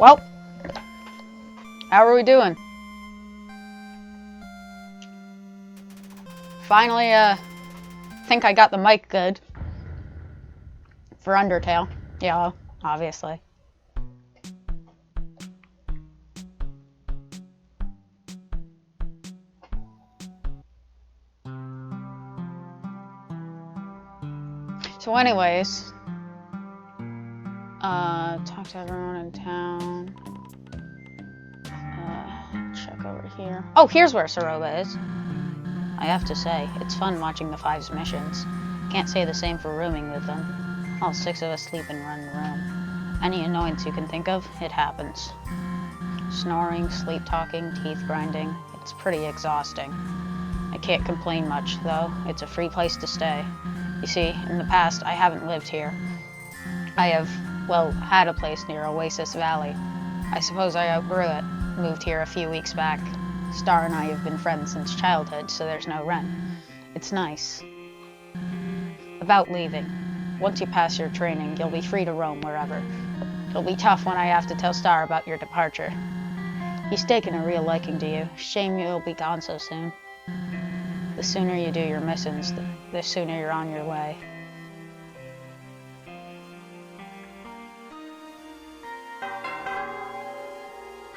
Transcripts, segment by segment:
Well, how are we doing? Finally, think I got the mic good. For Undertale Yellow, obviously. So anyways, talk to everyone in town. Check over here. Oh, here's where Saroba is. I have to say, it's fun watching the Five's missions. Can't say the same for rooming with them. All 6 of us sleep in one room. Any annoyance you can think of, it happens. Snoring, sleep talking, teeth grinding. It's pretty exhausting. I can't complain much, though. It's a free place to stay. You see, in the past, I haven't lived here. I have, well, had a place near Oasis Valley. I suppose I outgrew it. Moved here a few weeks back. Star and I have been friends since childhood, so there's no rent. It's nice. About leaving. Once you pass your training, you'll be free to roam wherever. It'll be tough when I have to tell Star about your departure. He's taken a real liking to you. Shame you'll be gone so soon. The sooner you do your missions, the sooner you're on your way.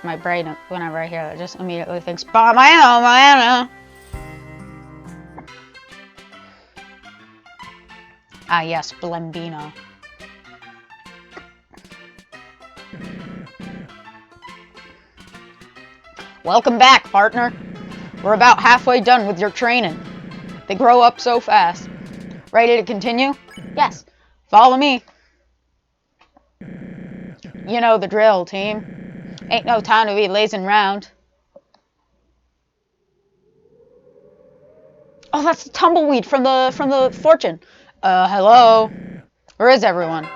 My brain, whenever I hear that, just immediately thinks, Miano. Ah, yes, Blembino. Welcome back, partner. We're about halfway done with your training. They grow up so fast. Ready to continue? Yes. Follow me. You know the drill, team. Ain't no time to be lazing around. Oh, that's the tumbleweed from the fortune. Hello? Where is everyone?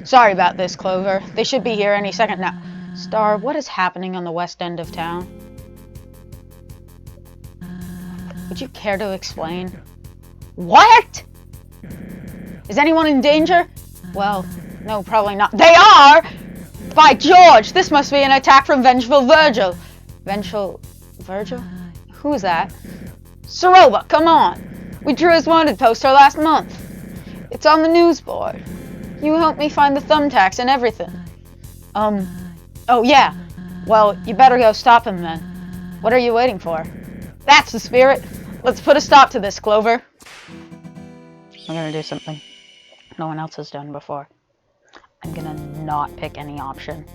Sorry about this, Clover. They should be here any second now. Star, what is happening on the west end of town? Would you care to explain? What? Is anyone in danger? Well, no, probably not. They are! By George, this must be an attack from Vengeful Virgil. Virgil? Who is that? Saroba, come on. We drew his wanted poster last month. It's on the news board. You helped me find the thumbtacks and everything. Oh yeah. Well, you better go stop him then. What are you waiting for? That's the spirit. Let's put a stop to this, Clover. I'm gonna do something no one else has done before. I'm gonna not pick any option.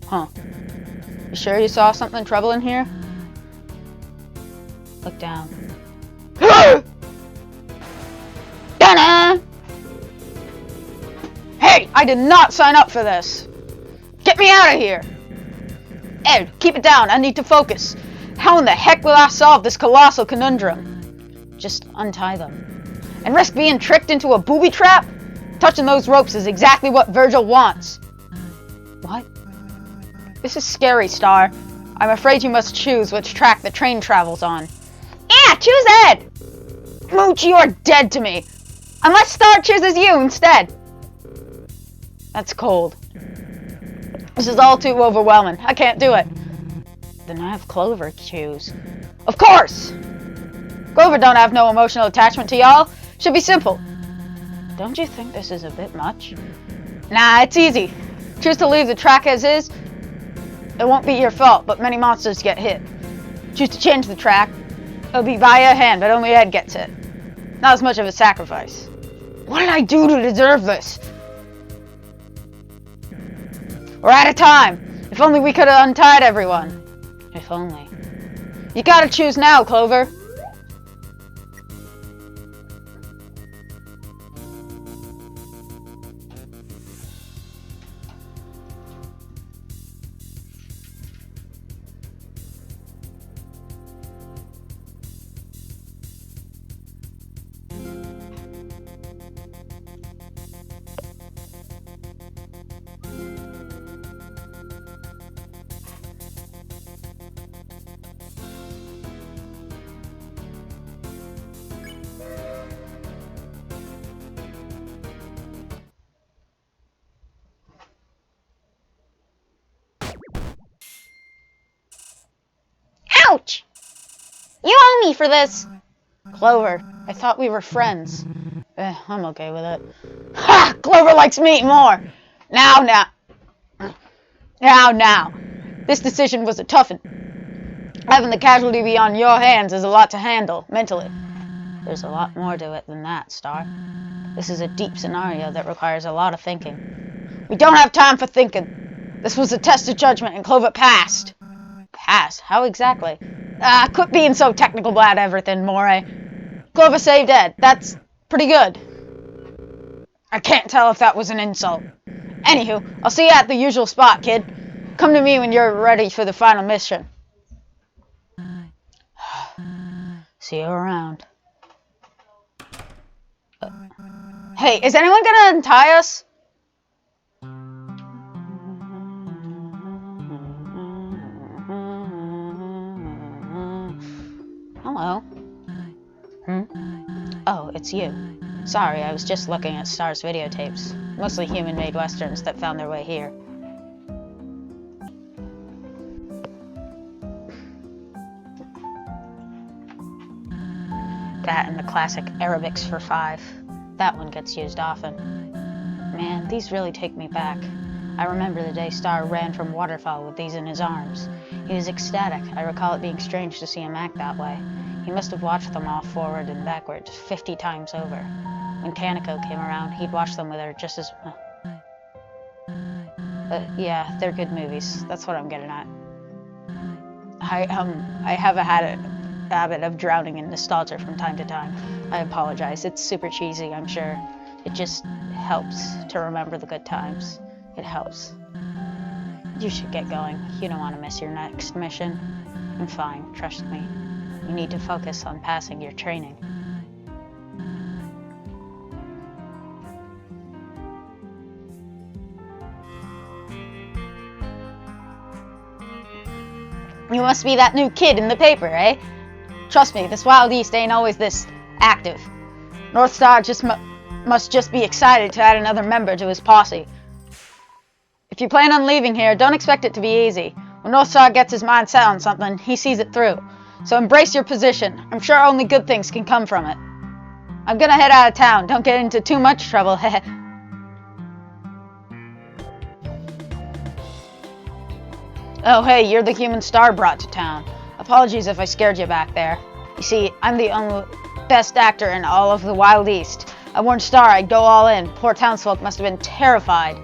Huh. You sure you saw something troubling here? Look down. Hey, I did not sign up for this. Get me out of here. Ed, keep it down. I need to focus. How in the heck will I solve this colossal conundrum? Just untie them. And risk being tricked into a booby trap? Touching those ropes is exactly what Virgil wants. What? This is scary, Star. I'm afraid you must choose which track the train travels on. Yeah, choose Ed! Mooch, you are dead to me. Unless Star chooses you instead. That's cold. This is all too overwhelming. I can't do it. Then I have Clover choose. Of course! Clover don't have no emotional attachment to y'all. Should be simple. Don't you think this is a bit much? Nah, it's easy. Choose to leave the track as is. It won't be your fault, but many monsters get hit. Choose to change the track. It'll be via hand, but only Ed gets hit. Not as much of a sacrifice. What did I do to deserve this? We're out of time. If only we could have untied everyone. If only. You gotta choose now, Clover. Ouch! You owe me for this! Clover, I thought we were friends. I'm okay with it. Ha! Clover likes me more! Now. This decision was a tough one. Having the casualty be on your hands is a lot to handle, mentally. There's a lot more to it than that, Star. This is a deep scenario that requires a lot of thinking. We don't have time for thinking. This was a test of judgment, and Clover passed. Pass? How exactly? Quit being so technical about everything, Moray. Clover saved Ed. That's pretty good. I can't tell if that was an insult. Anywho, I'll see you at the usual spot, kid. Come to me when you're ready for the final mission. See you around. Hey, is anyone gonna untie us? Hello. Oh, it's you. Sorry, I was just looking at Star's videotapes. Mostly human-made westerns that found their way here. That and the classic Arabics for 5. That one gets used often. Man, these really take me back. I remember the day Star ran from Waterfall with these in his arms. He was ecstatic. I recall it being strange to see him act that way. He must have watched them all forward and backward 50 times over. When Kaneko came around, he'd watch them with her just as... yeah, they're good movies. That's what I'm getting at. I have a habit of drowning in nostalgia from time to time. I apologize. It's super cheesy, I'm sure. It just helps to remember the good times. It helps. You should get going. You don't want to miss your next mission. I'm fine, trust me. You need to focus on passing your training. You must be that new kid in the paper, eh? Trust me, this Wild East ain't always this active. North Star must just be excited to add another member to his posse. If you plan on leaving here, don't expect it to be easy. When North Star gets his mind set on something, he sees it through. So embrace your position. I'm sure only good things can come from it. I'm gonna head out of town. Don't get into too much trouble. Oh, hey, you're the human Star brought to town. Apologies if I scared you back there. You see, I'm the only best actor in all of the Wild East. I warned Star I'd go all in. Poor townsfolk must have been terrified.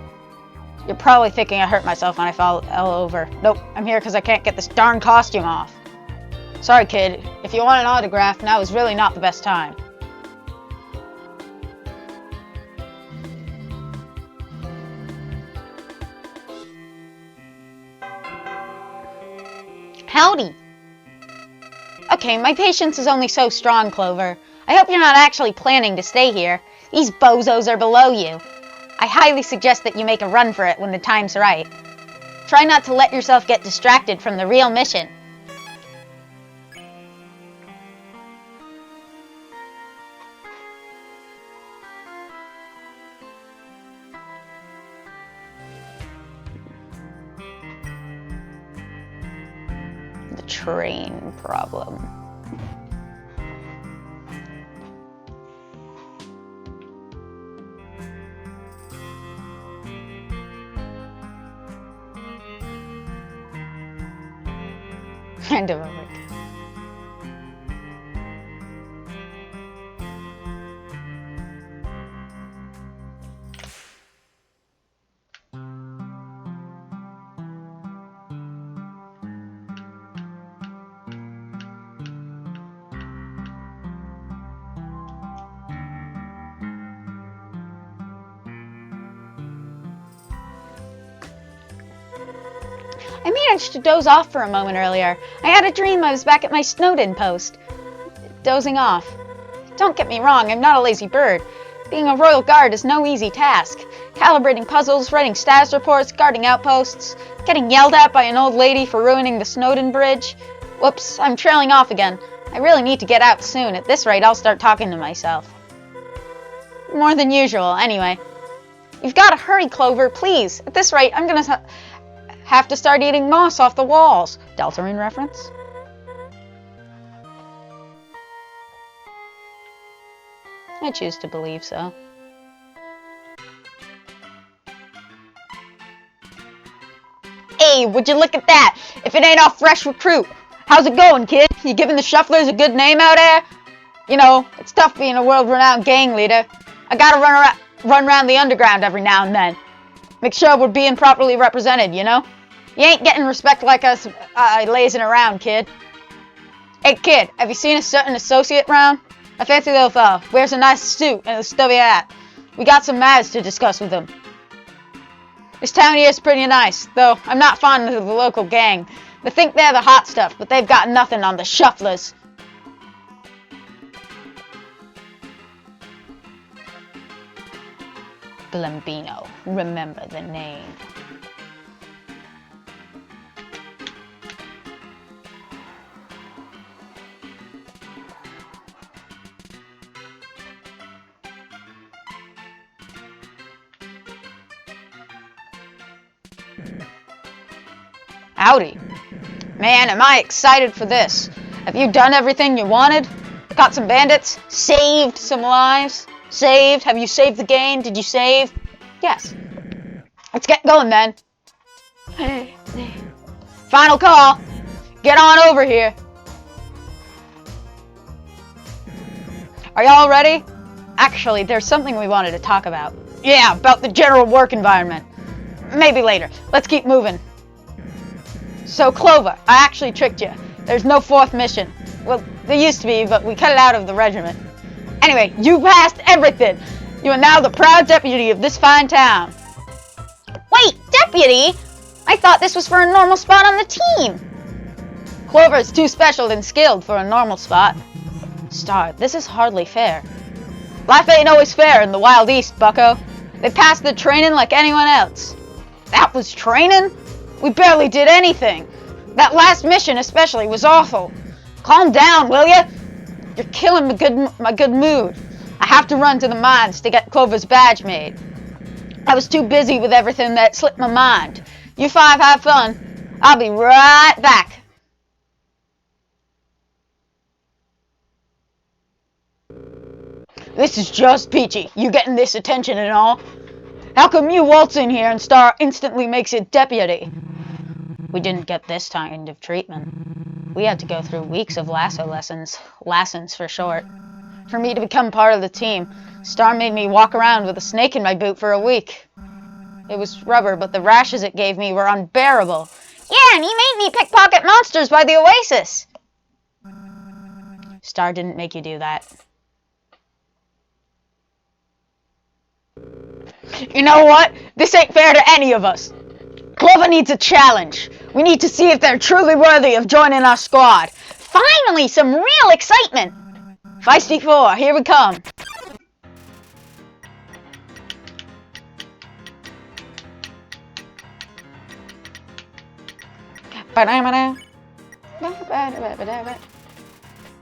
You're probably thinking I hurt myself when I fell over. Nope, I'm here because I can't get this darn costume off. Sorry, kid. If you want an autograph, now is really not the best time. Howdy. Okay, my patience is only so strong, Clover. I hope you're not actually planning to stay here. These bozos are below you. I highly suggest that you make a run for it when the time's right. Try not to let yourself get distracted from the real mission. The train problem. Kind of over. I managed to doze off for a moment earlier. I had a dream I was back at my Snowden post. Dozing off. Don't get me wrong, I'm not a lazy bird. Being a royal guard is no easy task. Calibrating puzzles, writing status reports, guarding outposts, getting yelled at by an old lady for ruining the Snowden bridge. Whoops, I'm trailing off again. I really need to get out soon. At this rate, I'll start talking to myself. More than usual, anyway. You've got to hurry, Clover, please. At this rate, I'm gonna have to start eating moss off the walls. Deltarune reference? I choose to believe so. Hey, would you look at that? If it ain't our fresh recruit. How's it going, kid? You giving the Shufflers a good name out there? You know, it's tough being a world-renowned gang leader. I gotta run around the underground every now and then. Make sure we're being properly represented, you know? You ain't getting respect like us lazing around, kid. Hey, kid, have you seen a certain associate round? A fancy little fella. Wears a nice suit and a stubby hat. We got some matters to discuss with him. This town here is pretty nice, though I'm not fond of the local gang. They think they're the hot stuff, but they've got nothing on the Shufflers. Blambino, remember the name. Howdy. Man, am I excited for this. Have you done everything you wanted? Caught some bandits? Saved some lives? Saved? Have you saved the game? Did you save? Yes. Let's get going then. Final call. Get on over here. Are y'all ready? Actually, there's something we wanted to talk about. Yeah, about the general work environment. Maybe later. Let's keep moving. So, Clover, I actually tricked you. There's no fourth mission. Well, there used to be, but we cut it out of the regiment. Anyway, you passed everything. You are now the proud deputy of this fine town. Wait, deputy? I thought this was for a normal spot on the team. Clover is too special and skilled for a normal spot. Star, this is hardly fair. Life ain't always fair in the Wild East, bucko. They passed the training like anyone else. That was training? We barely did anything. That last mission especially was awful. Calm down, will ya? You're killing my good mood. I have to run to the mines to get Clover's badge made. I was too busy with everything that slipped my mind. You five have fun. I'll be right back. This is just peachy. You getting this attention and all? How come you waltz in here and Star instantly makes it deputy? We didn't get this kind of treatment. We had to go through weeks of lasso lessons for short. For me to become part of the team, Star made me walk around with a snake in my boot for a week. It was rubber, but the rashes it gave me were unbearable. Yeah, and he made me pickpocket monsters by the Oasis. Star didn't make you do that. You know what? This ain't fair to any of us. Clover needs a challenge. We need to see if they're truly worthy of joining our squad. Finally, some real excitement. Feisty 4, here we come.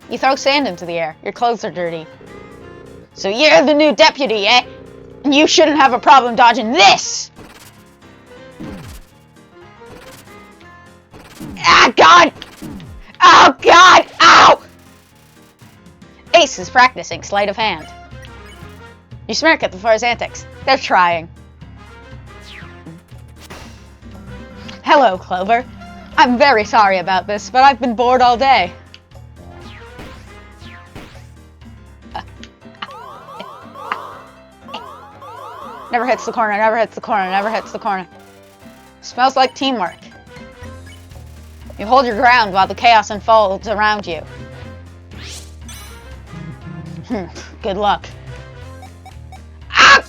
You throw sand into the air. Your clothes are dirty. So you're the new deputy, eh? And you shouldn't have a problem dodging this! Ah, God! Oh, God! Ow! Ace is practicing sleight of hand. You smirk at the Four's antics. They're trying. Hello, Clover. I'm very sorry about this, but I've been bored all day. Never hits the corner, never hits the corner, never hits the corner. Smells like teamwork. You hold your ground while the chaos unfolds around you. Good luck. Ah!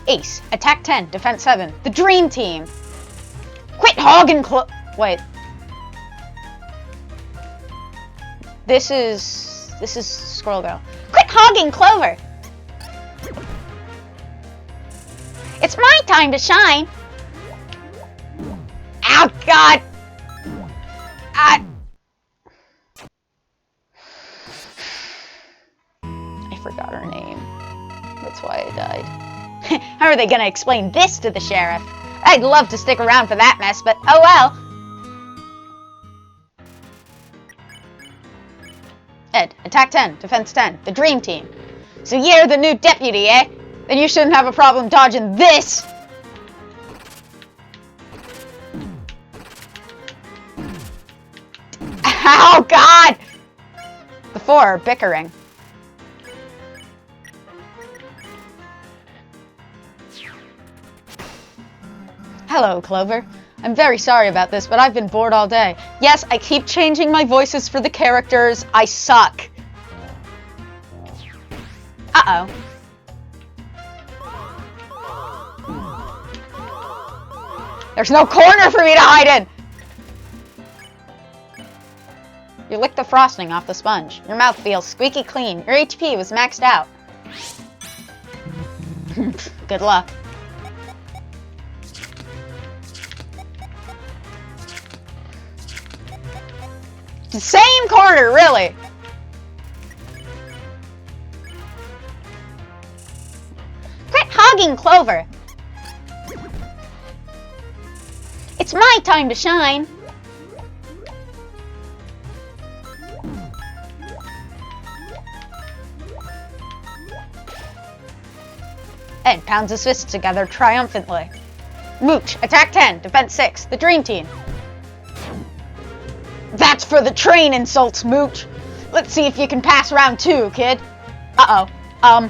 Ace, attack 10, defense 7. The dream team. Quit hogging wait. This is Squirrel Girl. Quit hogging Clover! It's my time to shine! Ow, God! I forgot her name. That's why I died. How are they gonna explain this to the sheriff? I'd love to stick around for that mess, but oh well. Ed, attack 10, defense 10, the dream team. So you're the new deputy, eh? Then you shouldn't have a problem dodging this! Oh god! The four are bickering. Hello, Clover. I'm very sorry about this, but I've been bored all day. Yes, I keep changing my voices for the characters. I suck. Uh-oh. There's no corner for me to hide in! You licked the frosting off the sponge. Your mouth feels squeaky clean. Your HP was maxed out. Good luck. Same corner, really! Quit hogging, Clover! It's my time to shine! Ed pounds his fists together triumphantly. Mooch, attack 10, defense 6, the dream team. That's for the train insults, Mooch. Let's see if you can pass round 2, kid. Uh-oh. Oh,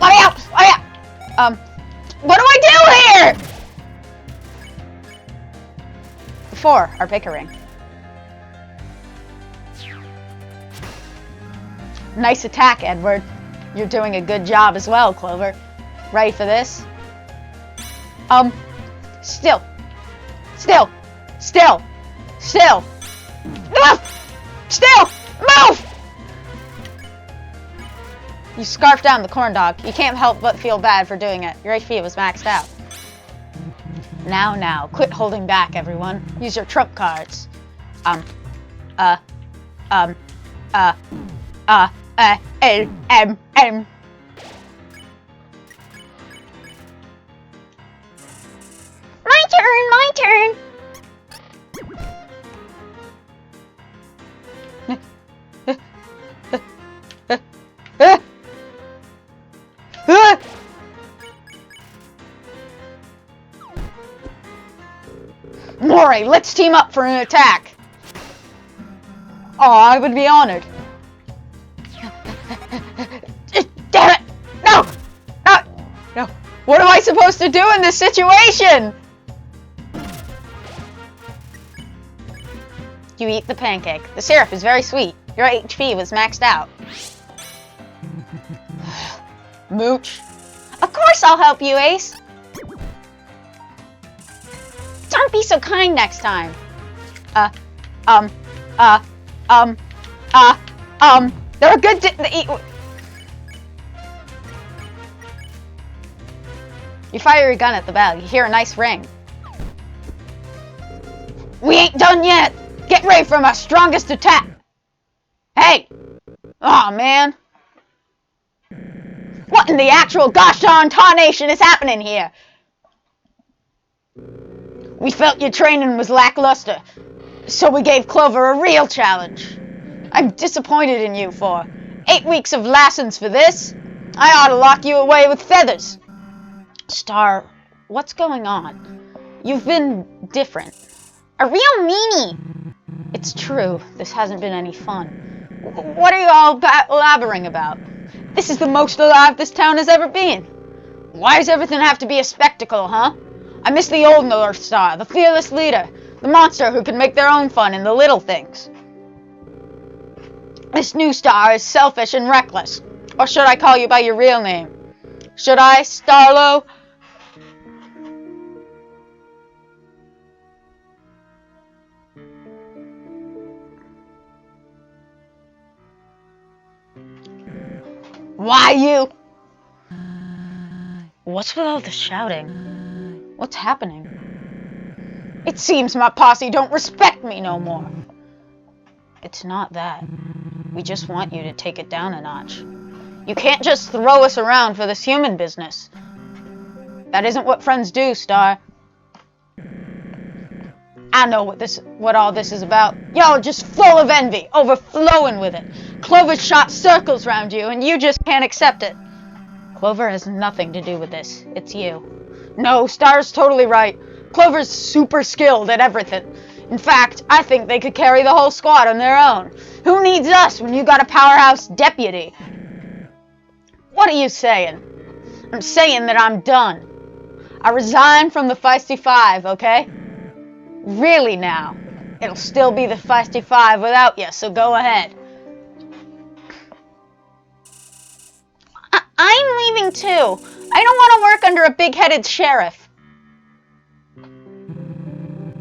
let me out! Let me out! What do I do here? The four are bickering. Nice attack, Edward. You're doing a good job as well, Clover. Ready for this? Still. Still. Still. Still. Move! Still! Move! You scarfed down the corn dog. You can't help but feel bad for doing it. Your HP was maxed out. Now, quit holding back, everyone. Use your trump cards. My turn! Mori, let's team up for an attack! Oh, I would be honored. Damn it! No! No! No! What am I supposed to do in this situation? You eat the pancake. The syrup is very sweet. Your HP was maxed out. Mooch. Of course I'll help you, Ace. Don't be so kind next time. They're a good You fire your gun at the bell. You hear a nice ring. We ain't done yet. Get ready for my strongest attack. Hey! Aw, man. What in the actual gosh darn tarnation is happening here? We felt your training was lackluster, so we gave Clover a real challenge. I'm disappointed in you for 8 weeks of lessons for this. I ought to lock you away with feathers. Star, what's going on? You've been different. A real meanie. It's true, this hasn't been any fun. What are you all blabbering about? This is the most alive this town has ever been. Why does everything have to be a spectacle, huh? I miss the old North Star, the fearless leader, the monster who could make their own fun in the little things. This new star is selfish and reckless. Or should I call you by your real name? Should I, Starlo? Why you? What's with all the shouting? What's happening? It seems my posse don't respect me no more. It's not that. We just want you to take it down a notch. You can't just throw us around for this human business. That isn't what friends do, Star. I know what all this is about. Y'all are just full of envy, overflowing with it. Clover's shot circles around you, and you just can't accept it. Clover has nothing to do with this. It's you. No, Star's totally right. Clover's super skilled at everything. In fact, I think they could carry the whole squad on their own. Who needs us when you got a powerhouse deputy? What are you saying? I'm saying that I'm done. I resign from the Feisty Five, okay? Really now. It'll still be the Feisty Five without you, so go ahead. I'm leaving too. I don't want to work under a big-headed sheriff.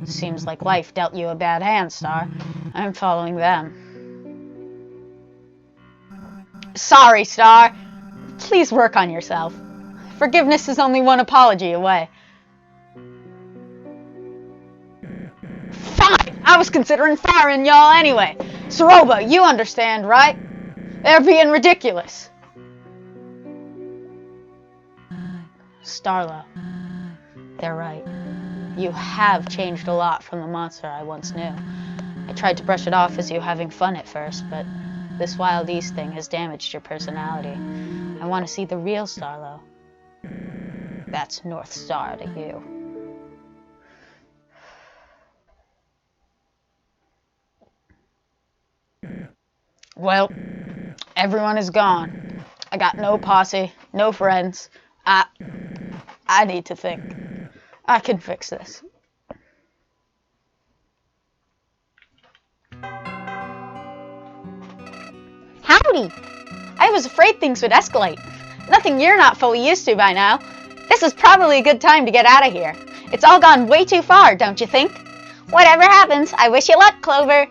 Seems like life dealt you a bad hand, Star. I'm following them. Sorry, Star. Please work on yourself. Forgiveness is only one apology away. Fine! I was considering firing y'all anyway. Soroba, you understand, right? They're being ridiculous. Starlo. They're right. You have changed a lot from the monster I once knew. I tried to brush it off as you having fun at first, but this Wild East thing has damaged your personality. I want to see the real Starlo. That's North Star to you. Well, everyone is gone. I got no posse, no friends. I need to think. I can fix this. Howdy! I was afraid things would escalate. Nothing you're not fully used to by now. This is probably a good time to get out of here. It's all gone way too far, don't you think? Whatever happens, I wish you luck, Clover.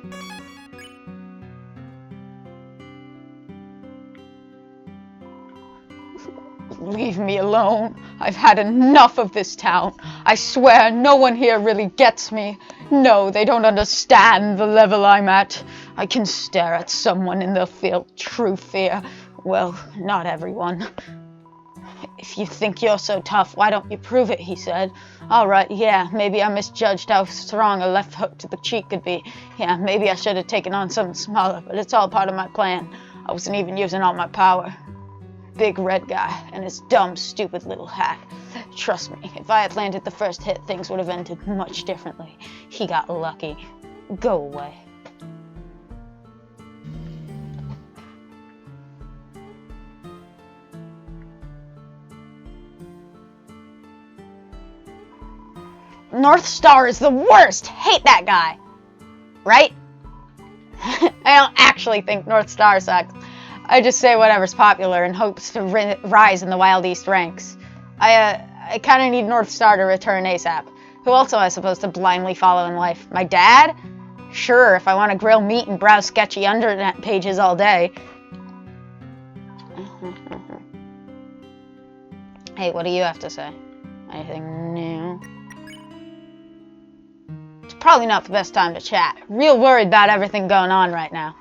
Leave me alone. I've had enough of this town. I swear no one here really gets me. No, they don't understand the level I'm at. I can stare at someone and they'll feel true fear. Well, not everyone. If you think you're so tough, why don't you prove it, he said. Alright, yeah, maybe I misjudged how strong a left hook to the cheek could be. Yeah, maybe I should have taken on something smaller, but it's all part of my plan. I wasn't even using all my power. Big red guy and his dumb, stupid little hat. Trust me, if I had landed the first hit, things would have ended much differently. He got lucky. Go away. North Star is the worst! Hate that guy! Right? I don't actually think North Star sucks. I just say whatever's popular in hopes to rise in the Wild East ranks. I kind of need North Star to return ASAP. Who else am I supposed to blindly follow in life? My dad? Sure, if I want to grill meat and browse sketchy internet pages all day. Hey, what do you have to say? Anything new? It's probably not the best time to chat. Real worried about everything going on right now.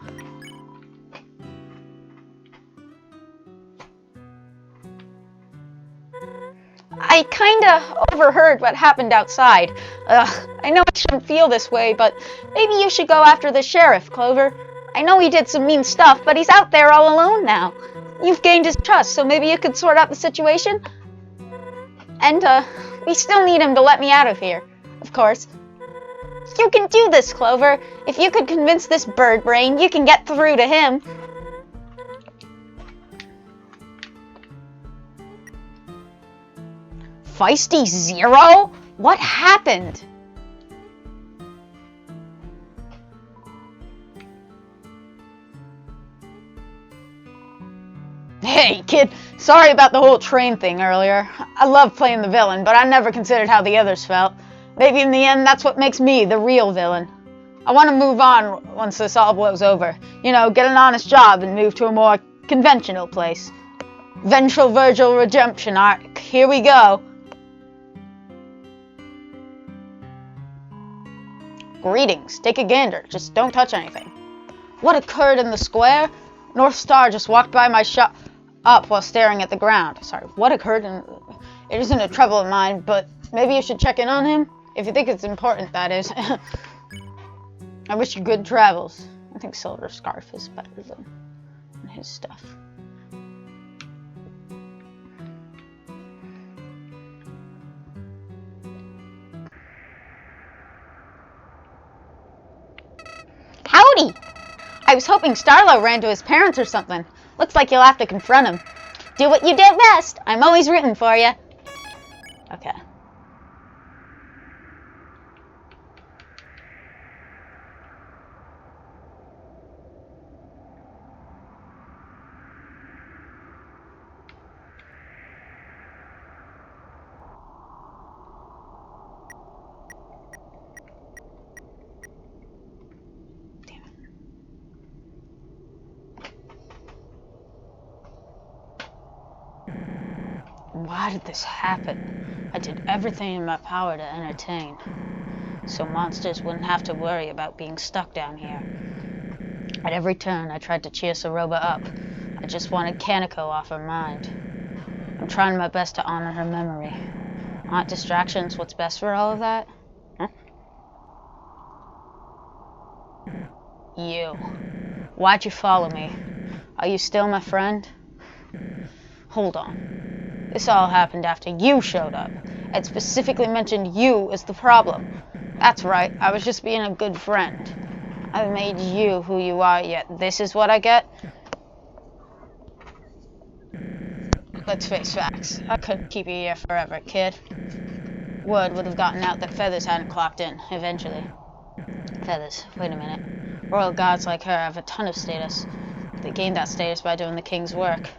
I kinda overheard what happened outside. I know I shouldn't feel this way, but maybe you should go after the sheriff, Clover. I know he did some mean stuff, but he's out there all alone now. You've gained his trust, so maybe you could sort out the situation? And, we still need him to let me out of here, of course. You can do this, Clover. If you could convince this bird brain, you can get through to him. Feisty Zero? What happened? Hey, kid. Sorry about the whole train thing earlier. I love playing the villain, but I never considered how the others felt. Maybe in the end, that's what makes me the real villain. I want to move on once this all blows over. You know, get an honest job and move to a more conventional place. Vengeful Virgil Redemption arc. Here we go. Greetings. Take a gander. Just don't touch anything. What occurred in the square? North Star just walked by my shop while staring at the ground. Sorry, what occurred in... It isn't a trouble of mine, but maybe you should check in on him? If you think it's important, that is. I wish you good travels. I think Silver Scarf is better than his stuff. Howdy! I was hoping Starlo ran to his parents or something. Looks like you'll have to confront him. Do what you do best. I'm always rooting for you. Okay. Why did this happen? I did everything in my power to entertain, so monsters wouldn't have to worry about being stuck down here. At every turn, I tried to cheer Saroba up. I just wanted Kaneko off her mind. I'm trying my best to honor her memory. Aren't distractions what's best for all of that? Huh? You. Why'd you follow me? Are you still my friend? Hold on. This all happened after you showed up. It specifically mentioned you as the problem. That's right, I was just being a good friend. I made you who you are, yet this is what I get? Let's face facts. I couldn't keep you here forever, kid. Word would have gotten out that Feathers hadn't clocked in, eventually. Feathers, wait a minute. Royal guards like her have a ton of status. They gained that status by doing the king's work.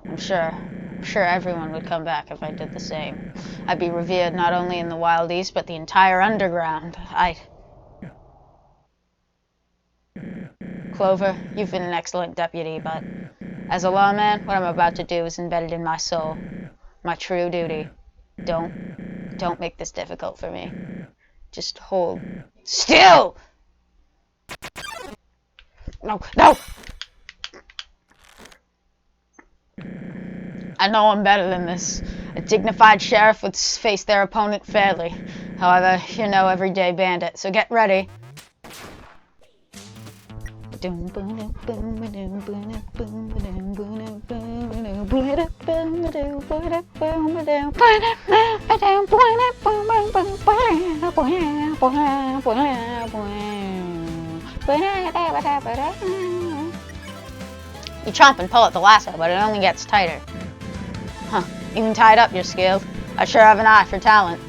I'm sure everyone would come back if I did the same. I'd be revered not only in the Wild East, but the entire underground. Clover, you've been an excellent deputy, but as a lawman, what I'm about to do is embedded in my soul. My true duty. Don't make this difficult for me. Just hold still! No! I know I'm better than this. A dignified sheriff would face their opponent fairly. However, you're no everyday bandit, so get ready. You chomp and pull at the lasso, but it only gets tighter. Huh, even tied up you're skilled. I sure have an eye for talent.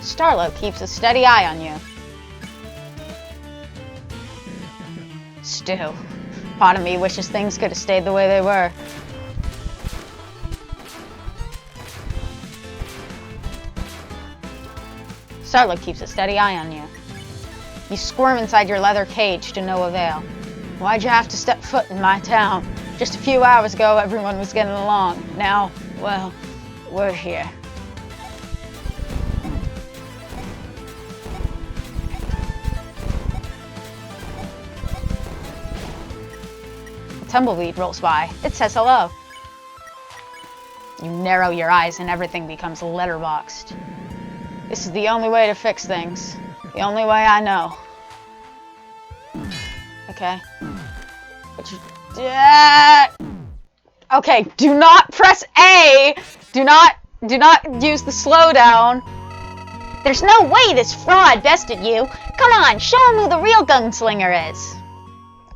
Starlo keeps a steady eye on you. Still, part of me wishes things could have stayed the way they were. Starlo keeps a steady eye on you. You squirm inside your leather cage to no avail. Why'd you have to step foot in my town? Just a few hours ago, everyone was getting along. Now, well, we're here. A tumbleweed rolls by. It says hello. You narrow your eyes and everything becomes letterboxed. This is the only way to fix things. The only way I know. Okay. Okay, do not press A! Do not use the slowdown. There's no way this fraud bested you. Come on, show him who the real gunslinger is.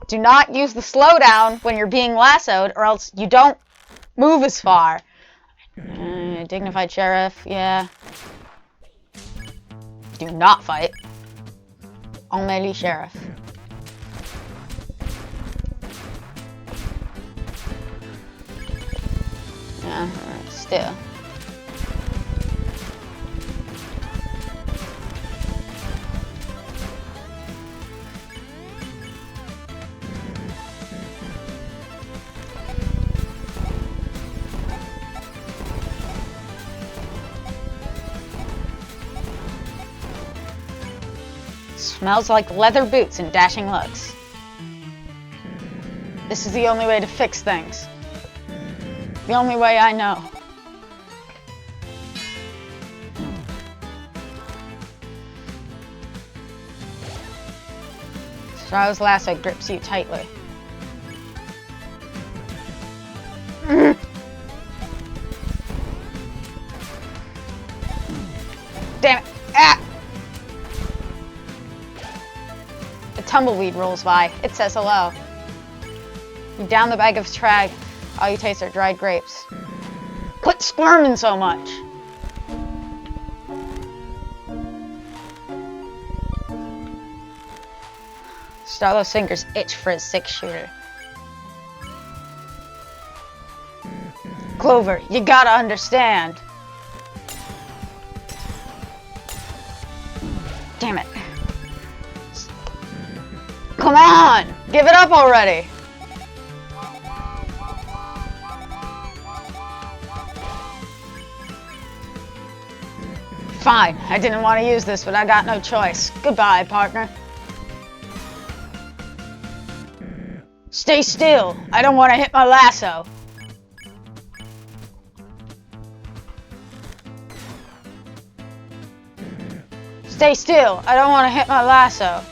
Do not use the slowdown when you're being lassoed, or else you don't move as far. Dignified sheriff, yeah. Do not fight. Only sheriff. Yeah, still. Smells like leather boots and dashing looks. This is the only way to fix things. The only way I know. Starlow's lasso grips you tightly. Damn it! Ah! A tumbleweed rolls by. It says hello. You down the bag of trag. All you taste are dried grapes. Quit squirming so much! Starlow's fingers itch for his 6-shooter. Clover, you gotta understand. Damn it. Come on! Give it up already! Fine, I didn't want to use this, but I got no choice. Goodbye, partner. Stay still. I don't want to hit my lasso. Stay still. I don't want to hit my lasso.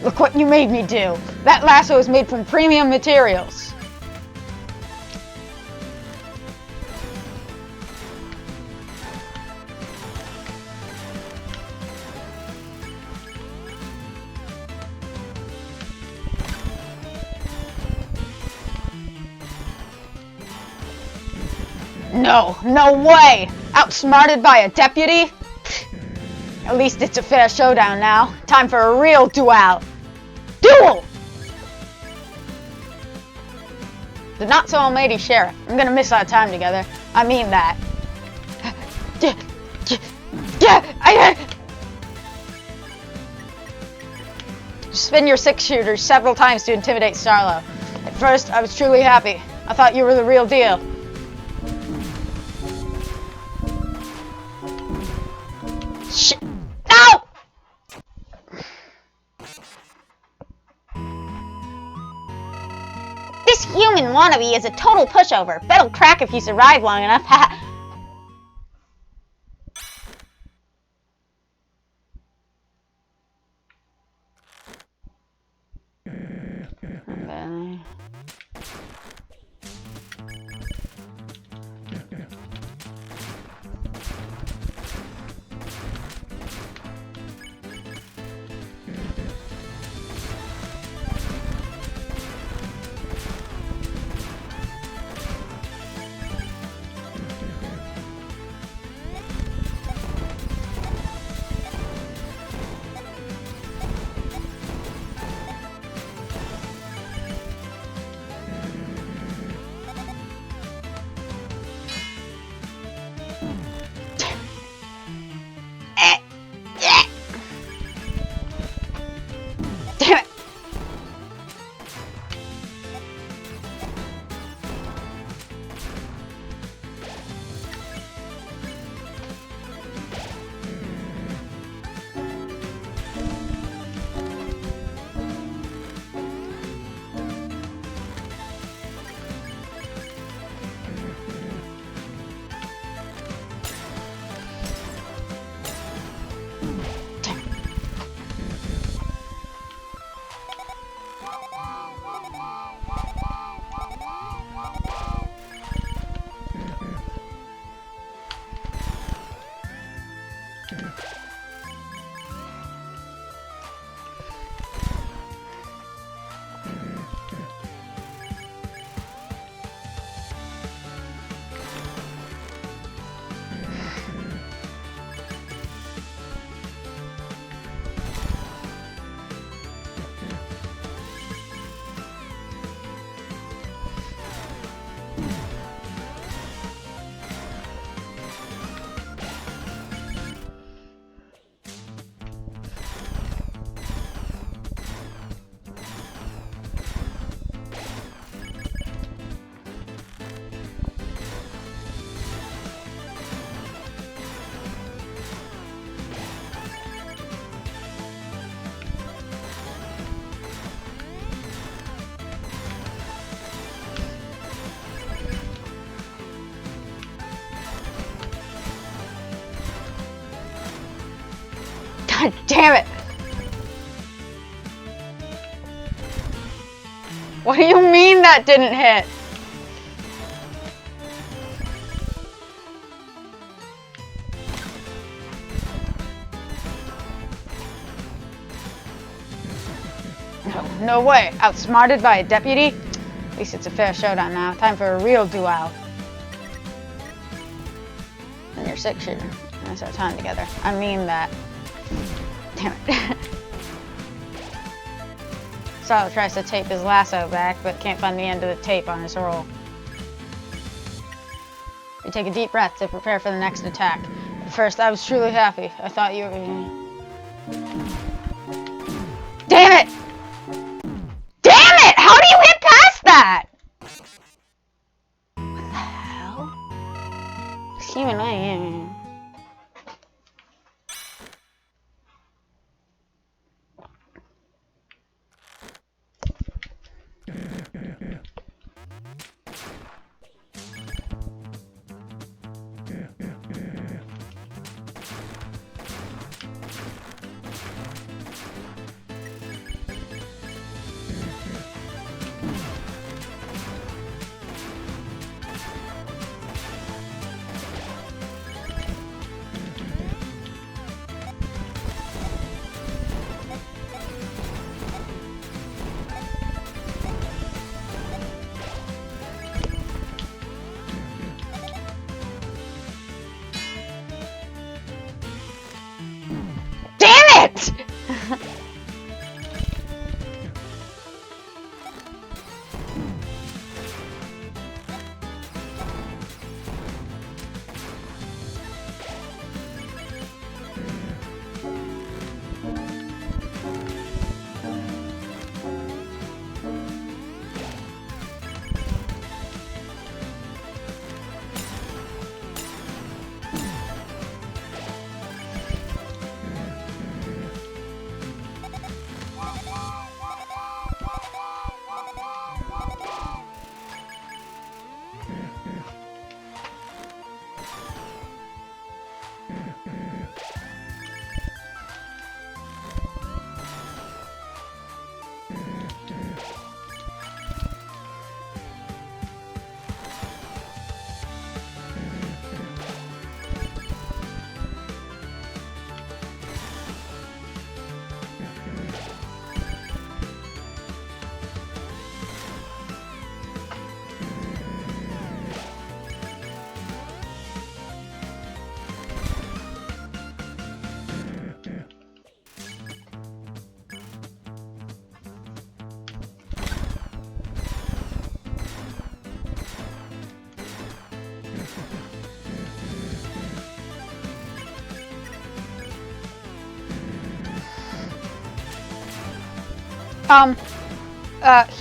Look what you made me do. That lasso is made from premium materials. No, no way! Outsmarted by a deputy? At least it's a fair showdown now. Time for a real duel! Duel! The not-so-almighty sheriff. I'm gonna miss our time together. I mean that. Spin your 6-shooters several times to intimidate Starlow. At first, I was truly happy. I thought you were the real deal. Shit! No! This human wannabe is a total pushover. Bet'll crack if you survive long enough. God damn it! What do you mean that didn't hit? No way. Outsmarted by a deputy? At least it's a fair showdown now. Time for a real duel. And you're 6 shooter. That's our time together. I mean that. Damn it. Silo tries to tape his lasso back, but can't find the end of the tape on his roll. You take a deep breath to prepare for the next attack. At first, I was truly happy. I thought you were... Damn it! Damn it! How do you hit past that? What the hell? Human way.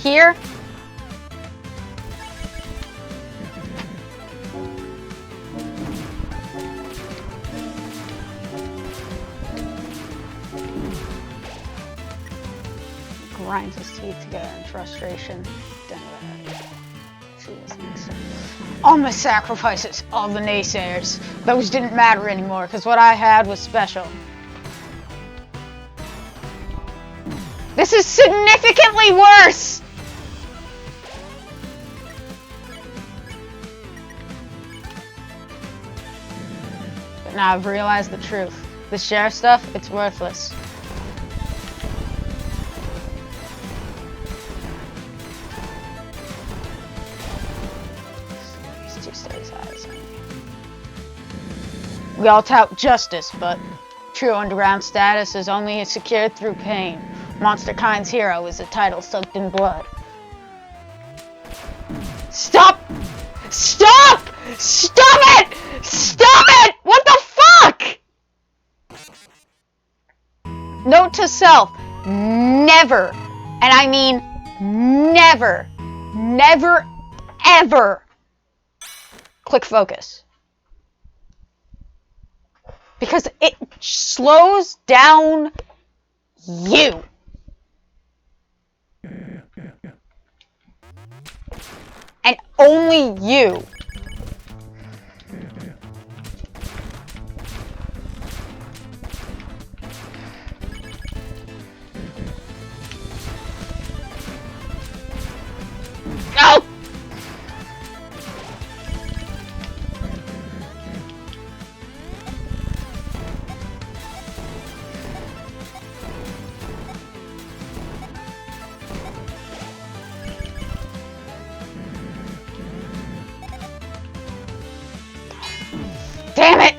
Here? Grinds his teeth together in frustration. All my sacrifices, all the naysayers, those didn't matter anymore, because what I had was special. This is significantly worse! But now I've realized the truth. The sheriff stuff, it's worthless. These two stays eyes on me. We all tout justice, but true underground status is only secured through pain. Monster Kind's hero is a title soaked in blood. Stop! Stop! Stop it! Stop it! What the fuck? Note to self, never, and I mean never, never, ever click focus. Because it slows down you. And only you. Damn it!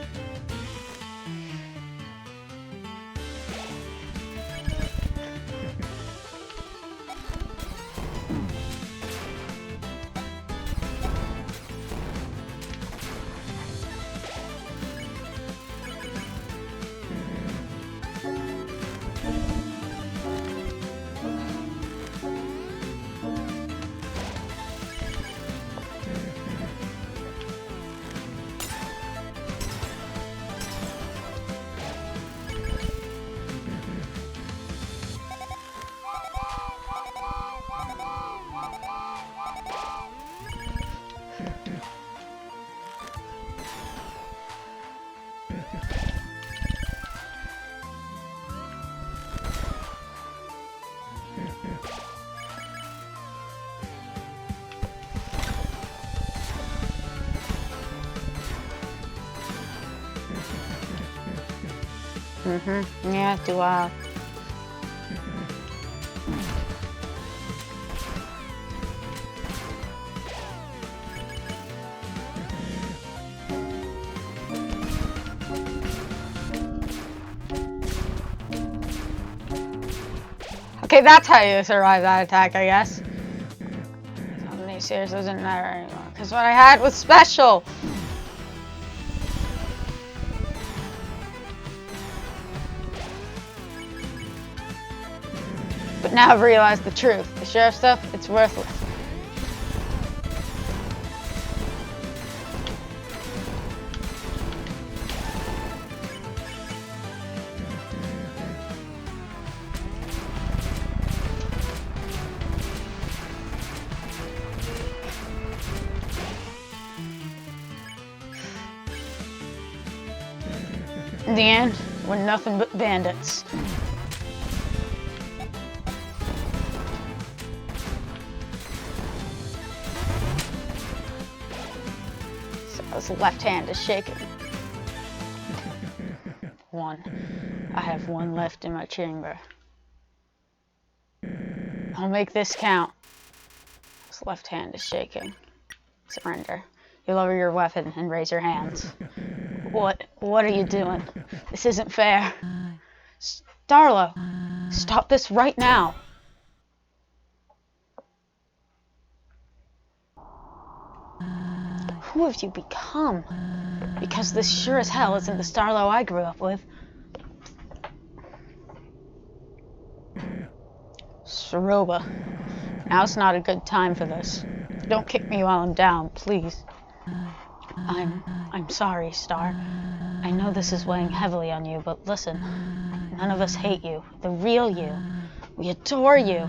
Yeah, do I? Okay, that's how you survive that attack, I guess. How many series doesn't matter anymore, because what I had was special! But now I've realized the truth. The sheriff stuff, it's worthless. In the end, we're nothing but bandits. So his left hand is shaking. I have one left in my chamber. I'll make this count. His left hand is shaking. Surrender. You lower your weapon and raise your hands. What are you doing? This isn't fair. Starlo, stop this right now. Who have you become? Because this sure as hell isn't the Starlo I grew up with. Saroba, now's not a good time for this. Don't kick me while I'm down, please. I'm sorry, Star. I know this is weighing heavily on you, but listen, none of us hate you, the real you. We adore you.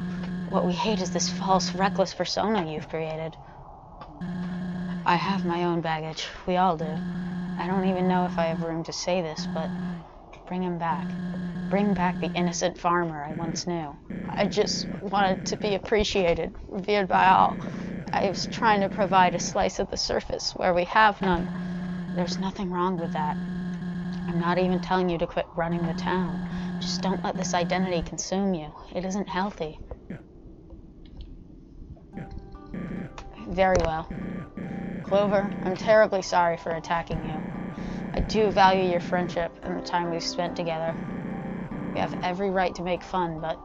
What we hate is this false, reckless persona you've created. I have my own baggage. We all do. I don't even know if I have room to say this, but bring him back. Bring back the innocent farmer I once knew. I just wanted to be appreciated, revered by all. I was trying to provide a slice of the surface where we have none. There's nothing wrong with that. I'm not even telling you to quit running the town. Just don't let this identity consume you. It isn't healthy. Very well. Clover, I'm terribly sorry for attacking you. I do value your friendship and the time we've spent together. We have every right to make fun, but...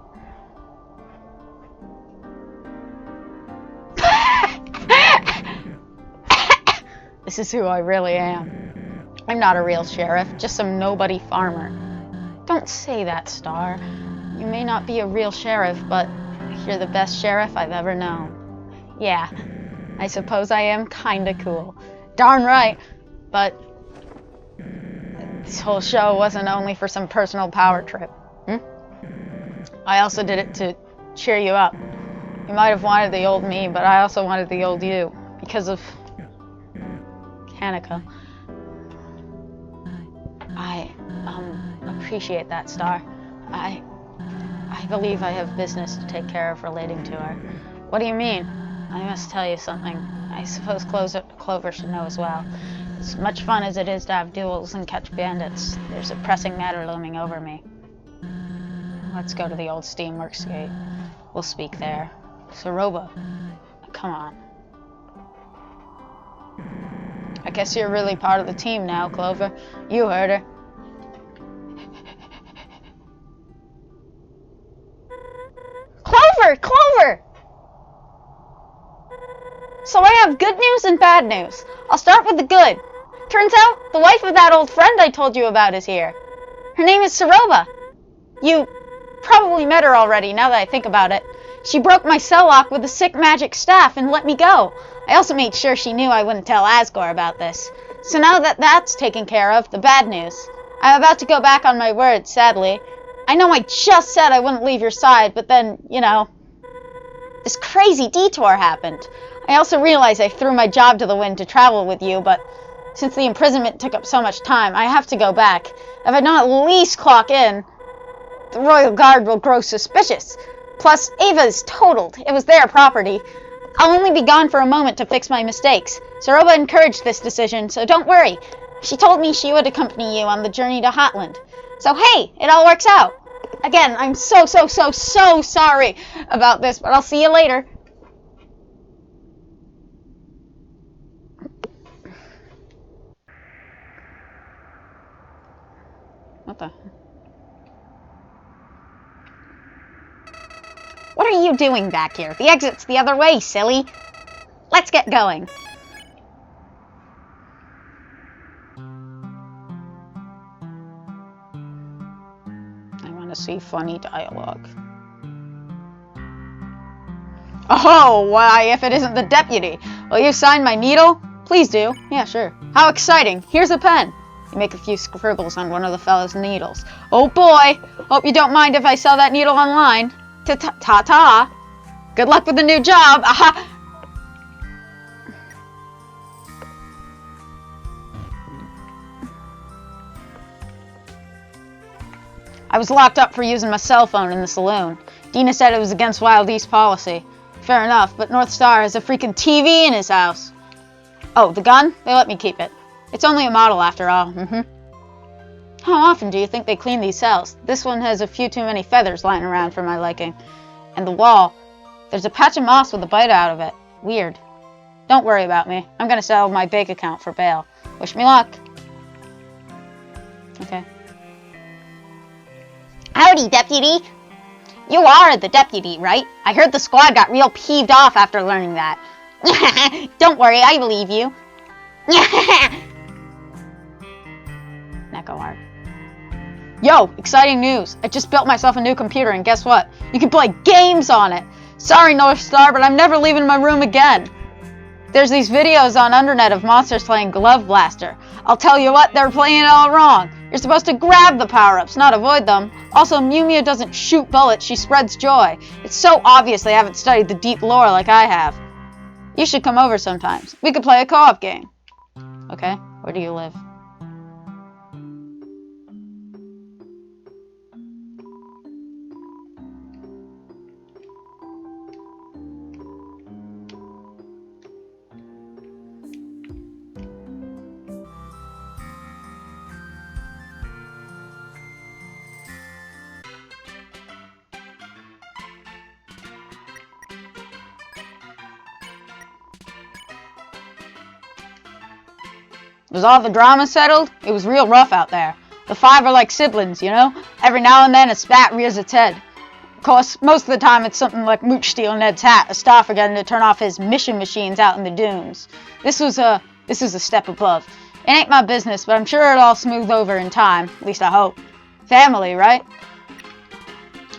This is who I really am. I'm not a real sheriff, just some nobody farmer. Don't say that, Star. You may not be a real sheriff, but you're the best sheriff I've ever known. Yeah, I suppose I am kinda cool. Darn right, but this whole show wasn't only for some personal power trip. I also did it to cheer you up. You might have wanted the old me, but I also wanted the old you, because of Kanika. I appreciate that, Star. I believe I have business to take care of relating to her. What do you mean? I must tell you something. I suppose Clover should know as well. As much fun as it is to have duels and catch bandits, there's a pressing matter looming over me. Let's go to the old Steamworks gate. We'll speak there. Saroba, come on. I guess you're really part of the team now, Clover. You heard her. Clover! Clover! So I have good news and bad news. I'll start with the good. Turns out, the wife of that old friend I told you about is here. Her name is Saroba. You probably met her already, now that I think about it. She broke my cell lock with a sick magic staff and let me go. I also made sure she knew I wouldn't tell Asgore about this. So now that that's taken care of, the bad news. I'm about to go back on my word, sadly. I know I just said I wouldn't leave your side, but then, you know, this crazy detour happened. I also realized I threw my job to the wind to travel with you, but since the imprisonment took up so much time, I have to go back. If I don't at least clock in, the Royal Guard will grow suspicious. Plus, Ava is totaled. It was their property. I'll only be gone for a moment to fix my mistakes. Saroba encouraged this decision, so don't worry. She told me she would accompany you on the journey to Hotland. So hey, it all works out. Again, I'm so sorry about this, but I'll see you later. What the? What are you doing back here? The exit's the other way, silly. Let's get going. I want to see funny dialogue. Oh, why, if it isn't the deputy. Will you sign my needle? Please do. Yeah, sure. How exciting. Here's a pen. You make a few scribbles on one of the fellow's needles. Oh boy. Hope you don't mind if I sell that needle online. Ta-ta. Good luck with the new job. Aha. I was locked up for using my cell phone in the saloon. Dina said it was against Wild East policy. Fair enough, but North Star has a freaking TV in his house. Oh, the gun? They let me keep it. It's only a model after all. How often do you think they clean these cells? This one has a few too many feathers lying around for my liking. And the wall. There's a patch of moss with a bite out of it. Weird. Don't worry about me. I'm gonna sell my bank account for bail. Wish me luck. Okay. Howdy, deputy. You are the deputy, right? I heard the squad got real peeved off after learning that. Don't worry, I believe you. Neko art. Yo, exciting news. I just built myself a new computer, and guess what? You can play games on it. Sorry, North Star, but I'm never leaving my room again. There's these videos on Undernet of monsters playing Glove Blaster. I'll tell you what, they're playing it all wrong. You're supposed to grab the power-ups, not avoid them. Also, Mew Mew doesn't shoot bullets, she spreads joy. It's so obvious they haven't studied the deep lore like I have. You should come over sometimes. We could play a co-op game. Okay, where do you live? Was all the drama settled? It was real rough out there. The five are like siblings, you know? Every now and then a spat rears its head. Of course, most of the time it's something like Mooch stealing Ned's hat, a star forgetting to turn off his mission machines out in the dunes. This was a step above. It ain't my business, but I'm sure it'll all smooth over in time. At least I hope. Family, right?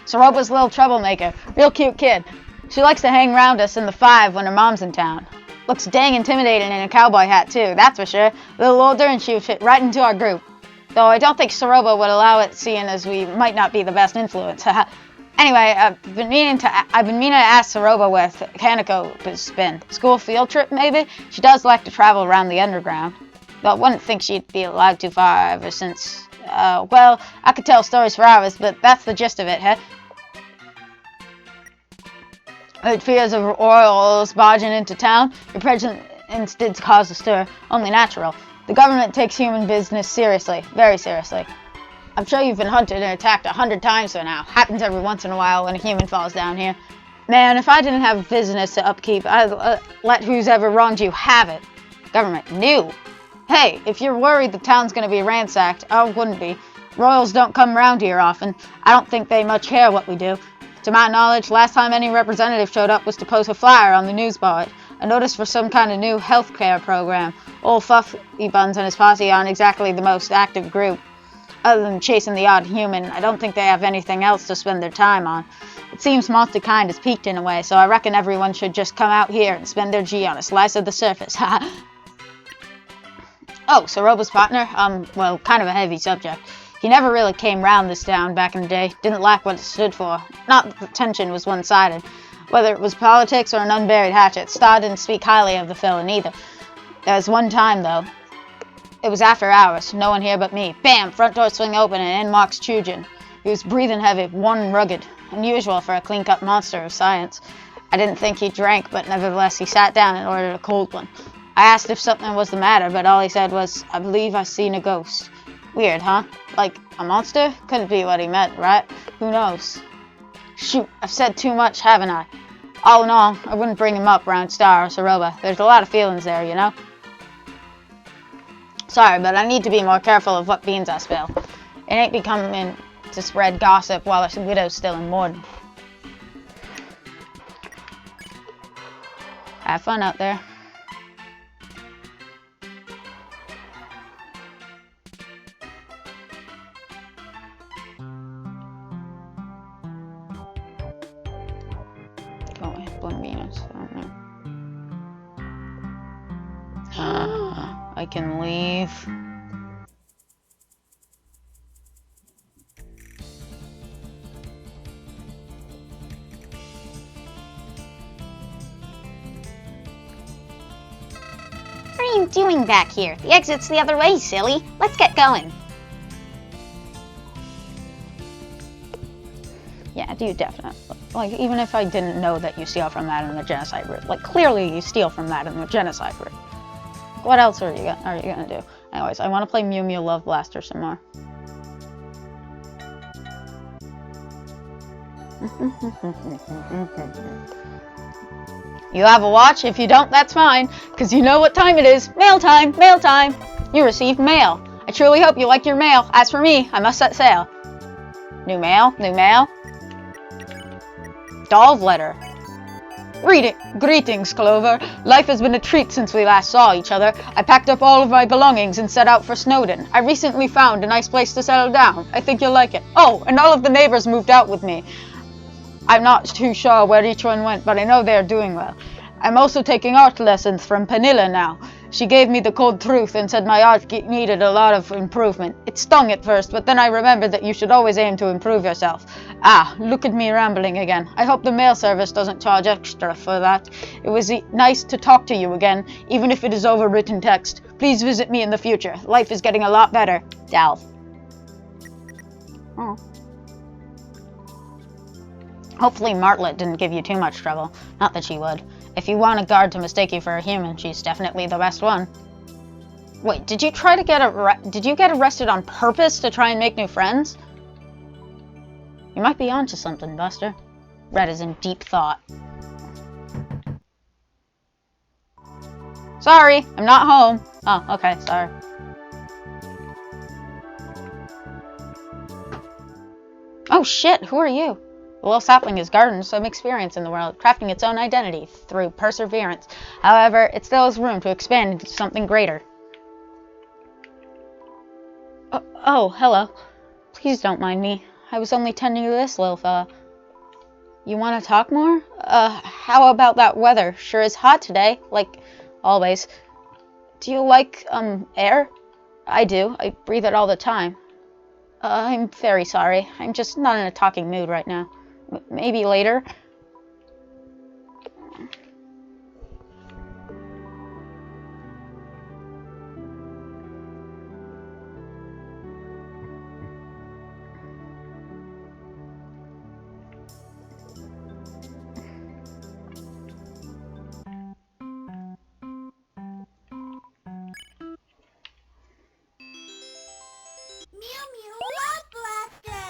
Saroba's a little troublemaker. Real cute kid. She likes to hang around us in the five when her mom's in town. Looks dang intimidating in a cowboy hat, too, that's for sure. A little older and she would fit right into our group. Though I don't think Saroba would allow it, seeing as we might not be the best influence. Anyway, I've been meaning to ask Saroba where Kaneko has been. School field trip, maybe? She does like to travel around the underground. Though I wouldn't think she'd be allowed too far ever since... well, I could tell stories for hours, but that's the gist of it, huh? With fears of royals barging into town, your presence did cause a stir. Only natural. The government takes human business seriously. Very seriously. I'm sure you've been hunted and attacked 100 times by now. Happens every once in a while when a human falls down here. Man, if I didn't have business to upkeep, I'd let who's ever wronged you have it. Government knew. Hey, if you're worried the town's gonna be ransacked, I wouldn't be. Royals don't come around here often. I don't think they much care what we do. To my knowledge, last time any representative showed up was to post a flyer on the news board. A notice for some kind of new health care program. Old Fluffy Buns and his posse aren't exactly the most active group. Other than chasing the odd human, I don't think they have anything else to spend their time on. It seems monster kind has peaked in a way, so I reckon everyone should just come out here and spend their G on a slice of the surface. Oh, so Robo's partner? Well, kind of a heavy subject. He never really came round this town back in the day. Didn't like what it stood for. Not that the tension was one-sided. Whether it was politics or an unburied hatchet, Star didn't speak highly of the villain either. There was one time, though. It was after hours, no one here but me. Bam! Front door swing open and in walks Chujin. He was breathing heavy, worn and rugged. Unusual for a clean-cut monster of science. I didn't think he drank, but nevertheless he sat down and ordered a cold one. I asked if something was the matter, but all he said was, "I believe I seen a ghost." Weird, huh? Like, a monster? Couldn't be what he meant, right? Who knows? Shoot, I've said too much, haven't I? All in all, I wouldn't bring him up around Star or Saroba. There's a lot of feelings there, you know? Sorry, but I need to be more careful of what beans I spill. It ain't becoming to spread gossip while a widow's still in mourning. Have fun out there. I can leave. What are you doing back here? The exit's the other way, silly. Let's get going. Yeah, do definitely. Like, even if I didn't know that you steal from that in the genocide route. Like, clearly you steal from that in the genocide route. What else are you gonna do? Anyways, I want to play Mew Mew Love Blaster some more. You have a watch? If you don't, that's fine, because you know what time it is. Mail time! Mail time! You received mail. I truly hope you like your mail. As for me, I must set sail. New mail? New mail? Doll's letter. Greetings, Clover. Life has been a treat since we last saw each other. I packed up all of my belongings and set out for Snowdon. I recently found a nice place to settle down. I think you'll like it. Oh, and all of the neighbors moved out with me. I'm not too sure where each one went, but I know they are doing well. I'm also taking art lessons from Penilla now. She gave me the cold truth and said my art needed a lot of improvement. It stung at first, but then I remembered that you should always aim to improve yourself. Ah, look at me rambling again. I hope the mail service doesn't charge extra for that. It was nice to talk to you again, even if it is over written text. Please visit me in the future. Life is getting a lot better. Dal. Oh. Hopefully Martlet didn't give you too much trouble. Not that she would. If you want a guard to mistake you for a human, she's definitely the best one. Wait, did you get arrested on purpose to try and make new friends? You might be onto something, Buster. Red is in deep thought. Sorry, I'm not home. Oh, okay, sorry. Oh shit, who are you? The little sapling has garnered some experience in the world, crafting its own identity through perseverance. However, it still has room to expand into something greater. Oh, hello. Please don't mind me. I was only tending to this little fella. You want to talk more? How about that weather? Sure is hot today, like always. Do you like, air? I do. I breathe it all the time. I'm very sorry. I'm just not in a talking mood right now. Maybe later. Mew Mew Love Blaster!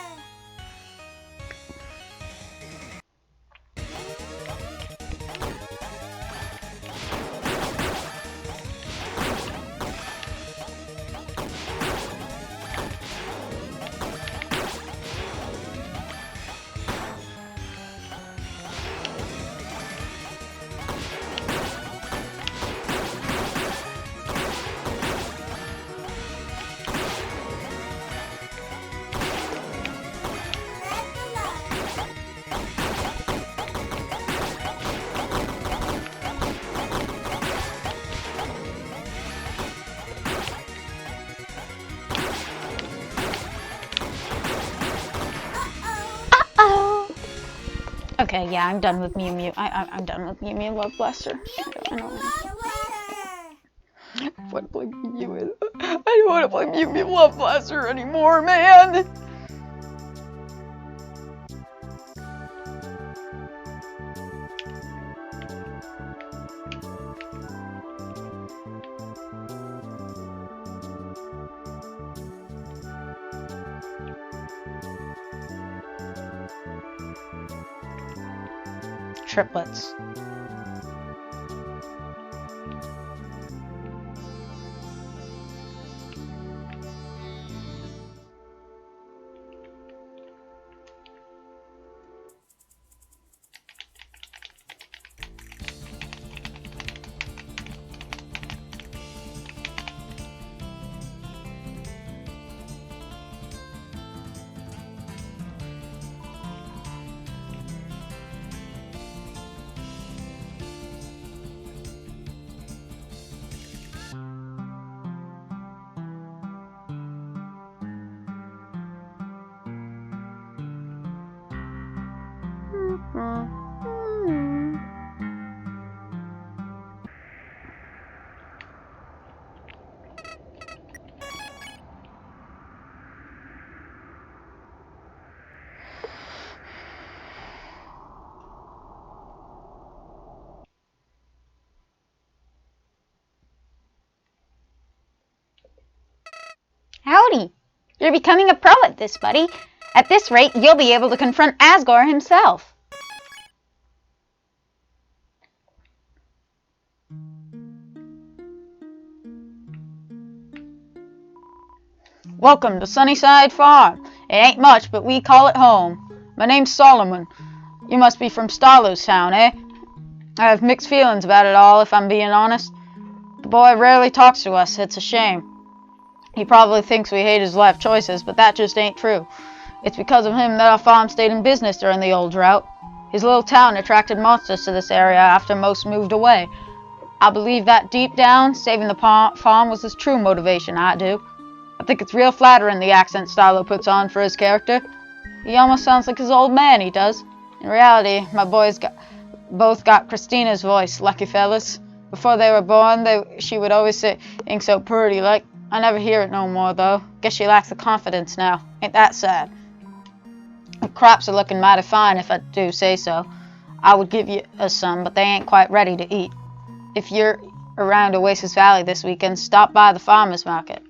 Okay, yeah, I'm done with Mew Mew. I'm done with Mew Mew. Love bless her. I don't want to play Mew Mew. I don't want to play Mew Mew. Love bless her anymore, man. Triplets. Howdy! You're becoming a pro at this, buddy. At this rate, you'll be able to confront Asgore himself. Welcome to Sunnyside Farm. It ain't much, but we call it home. My name's Solomon. You must be from Starlow's town, eh? I have mixed feelings about it all, if I'm being honest. The boy rarely talks to us. It's a shame. He probably thinks we hate his life choices, but that just ain't true. It's because of him that our farm stayed in business during the old drought. His little town attracted monsters to this area after most moved away. I believe that deep down, saving the farm was his true motivation, I do. I think it's real flattering the accent Starlow puts on for his character. He almost sounds like his old man, he does. In reality, my boys both got Christina's voice, lucky fellas. Before they were born, she would always sing so pretty like. I never hear it no more, though. Guess she lacks the confidence now. Ain't that sad? The crops are looking mighty fine, if I do say so. I would give you some, but they ain't quite ready to eat. If you're around Oasis Valley this weekend, stop by the farmer's market.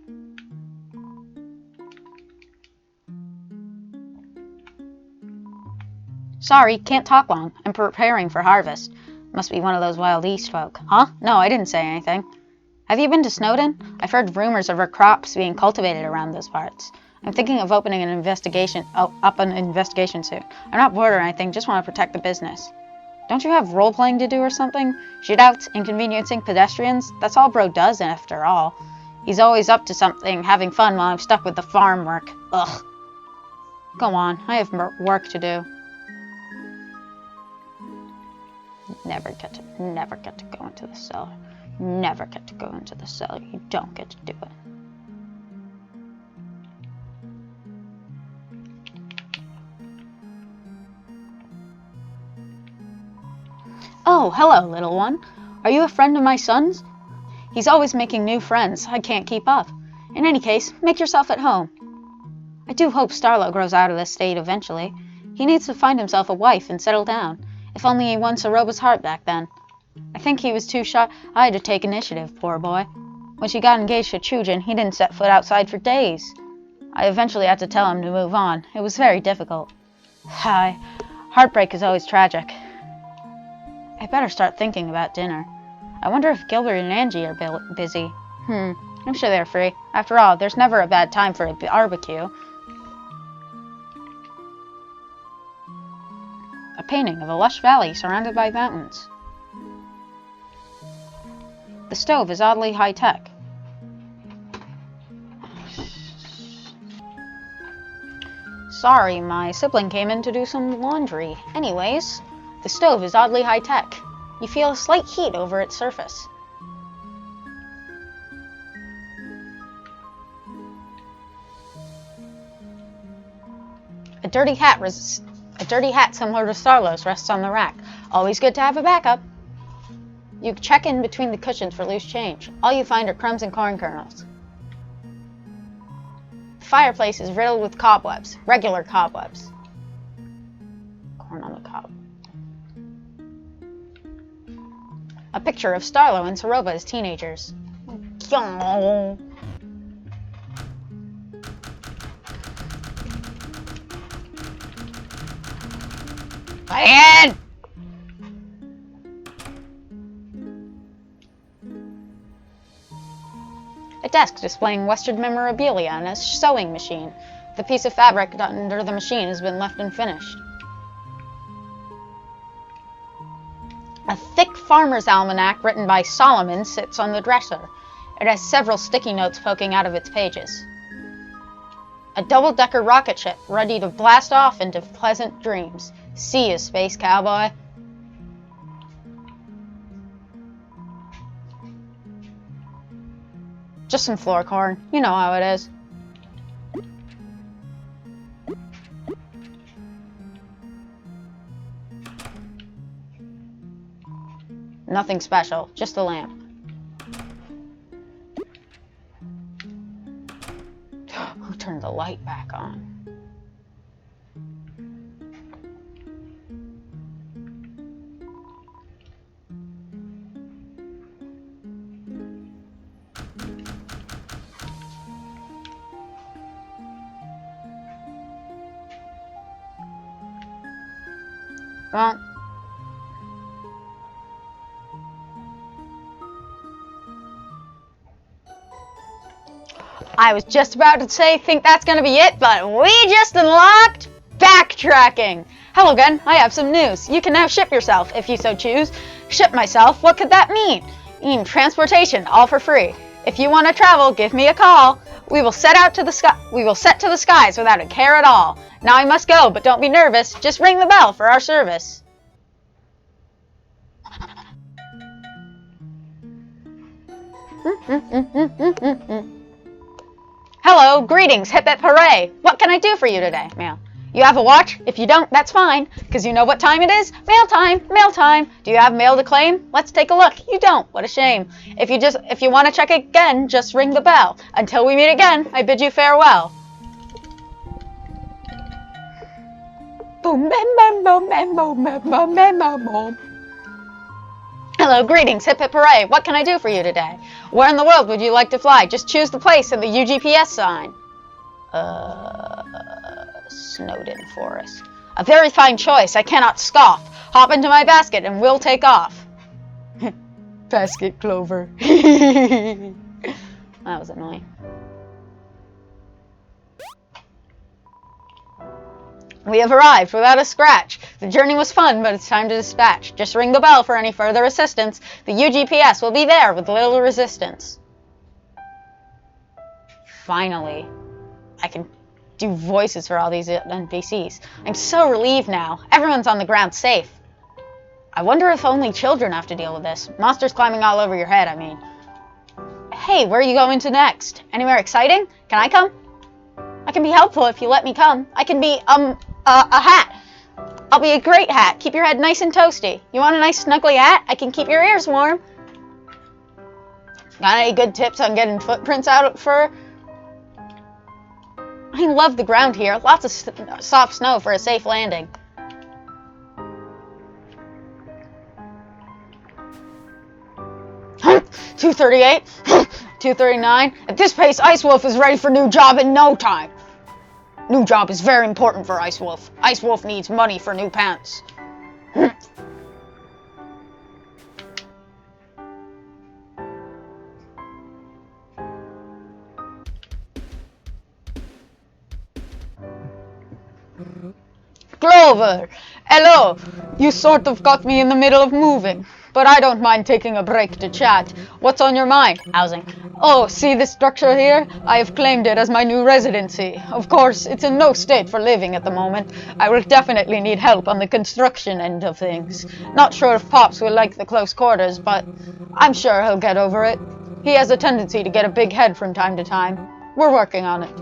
Sorry, can't talk long. I'm preparing for harvest. Must be one of those Wild East folk. Huh? No, I didn't say anything. Have you been to Snowdon? I've heard rumors of our crops being cultivated around those parts. I'm thinking of opening an investigation soon. I'm not bored or anything, just want to protect the business. Don't you have role-playing to do or something? Shootouts, inconveniencing pedestrians? That's all Bro does, after all. He's always up to something, having fun while I'm stuck with the farm work. Ugh. Go on, I have work to do. Never get to go into the cellar. Never get to go into the cellar. You don't get to do it. Oh, hello, little one. Are you a friend of my son's? He's always making new friends. I can't keep up. In any case, make yourself at home. I do hope Starlow grows out of this state eventually. He needs to find himself a wife and settle down. If only he won Soroba's heart back then. I think he was too shy to take initiative, poor boy. When she got engaged to Chujin, he didn't set foot outside for days. I eventually had to tell him to move on. It was very difficult. Heartbreak is always tragic. I better start thinking about dinner. I wonder if Gilbert and Angie are busy. I'm sure they're free. After all, there's never a bad time for a barbecue. A painting of a lush valley surrounded by mountains. The stove is oddly high-tech. Sorry, my sibling came in to do some laundry. Anyways, the stove is oddly high-tech. You feel a slight heat over its surface. A dirty hat A dirty hat similar to Starlow's rests on the rack. Always good to have a backup. You check in between the cushions for loose change. All you find are crumbs and corn kernels. The fireplace is riddled with cobwebs. Regular cobwebs. Corn on the cob. A picture of Starlow and Soroba as teenagers. Diane! A desk displaying Western memorabilia and a sewing machine. The piece of fabric under the machine has been left unfinished. A thick farmer's almanac written by Solomon sits on the dresser. It has several sticky notes poking out of its pages. A double-decker rocket ship ready to blast off into pleasant dreams. See you, space cowboy. Just some floor corn. You know how it is. Nothing special, just a lamp. Who turned the light back on? Well, I was just about to say, think that's going to be it, but we just unlocked backtracking. Hello again, I have some news. You can now ship yourself, if you so choose. Ship myself, what could that mean? Transportation, all for free. If you want to travel, give me a call. We will set to the skies without a care at all. Now I must go, but don't be nervous. Just ring the bell for our service. Hello, greetings, hip hip hooray. What can I do for you today, ma'am? You have a watch? If you don't, that's fine, because you know what time it is? Mail time, mail time. Do you have mail to claim? Let's take a look. You don't. What a shame. If you want to check again, just ring the bell. Until we meet again, I bid you farewell. Hello, greetings, hip hip hooray. What can I do for you today? Where in the world would you like to fly? Just choose the place in the UGPS sign. Snowden Forest. A very fine choice. I cannot scoff. Hop into my basket and we'll take off. Basket Clover. That was annoying. We have arrived without a scratch. The journey was fun, but it's time to dispatch. Just ring the bell for any further assistance. The UGPS will be there with little resistance. Finally, I can do voices for all these NPCs. I'm so relieved now. Everyone's on the ground safe. I wonder if only children have to deal with this. Monsters climbing all over your head, I mean. Hey, where are you going to next? Anywhere exciting? Can I come? I can be helpful if you let me come. I can be, a hat. I'll be a great hat. Keep your head nice and toasty. You want a nice snuggly hat? I can keep your ears warm. Got any good tips on getting footprints out of fur? I love the ground here. Lots of soft snow for a safe landing. Huh? 238? 239? At this pace, Ice Wolf is ready for new job in no time. New job is very important for Ice Wolf. Ice Wolf needs money for new pants. Clover! Hello! You sort of got me in the middle of moving, but I don't mind taking a break to chat. What's on your mind? Housing. Oh, see this structure here? I have claimed it as my new residency. Of course, it's in no state for living at the moment. I will definitely need help on the construction end of things. Not sure if Pops will like the close quarters, but I'm sure he'll get over it. He has a tendency to get a big head from time to time. We're working on it.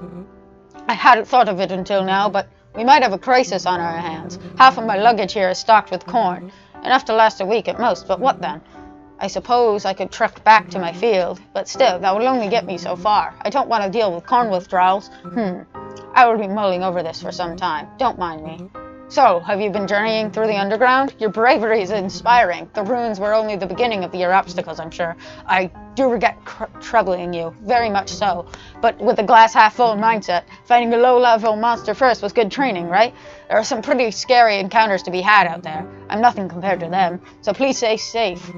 I hadn't thought of it until now, but We might have a crisis on our hands. Half of my luggage here is stocked with corn. Enough to last a week at most, but what then? I suppose I could trek back to my field, but still, that will only get me so far. I don't want to deal with corn withdrawals. I will be mulling over this for some time. Don't mind me. So, have you been journeying through the underground? Your bravery is inspiring. The ruins were only the beginning of your obstacles, I'm sure. I do regret troubling you, very much so. But with a glass-half-full mindset, fighting a low-level monster first was good training, right? There are some pretty scary encounters to be had out there. I'm nothing compared to them, so please stay safe.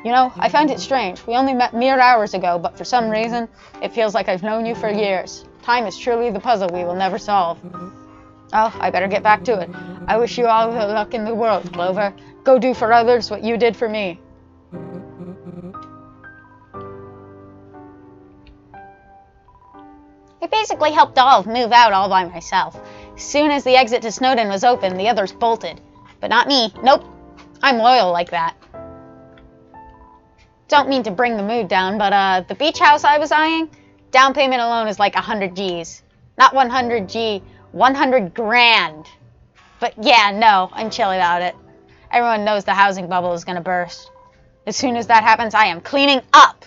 You know, I find it strange. We only met mere hours ago, but for some reason, it feels like I've known you for years. Time is truly the puzzle we will never solve. Oh, I better get back to it. I wish you all the luck in the world, Clover. Go do for others what you did for me. I basically helped Olive move out all by myself. As soon as the exit to Snowdon was open, the others bolted. But not me. Nope. I'm loyal like that. Don't mean to bring the mood down, but the beach house I was eyeing, down payment alone is like 100 G's. Not 100 G, 100 grand. But yeah, no, I'm chill about it. Everyone knows the housing bubble is gonna burst. As soon as that happens, I am cleaning up.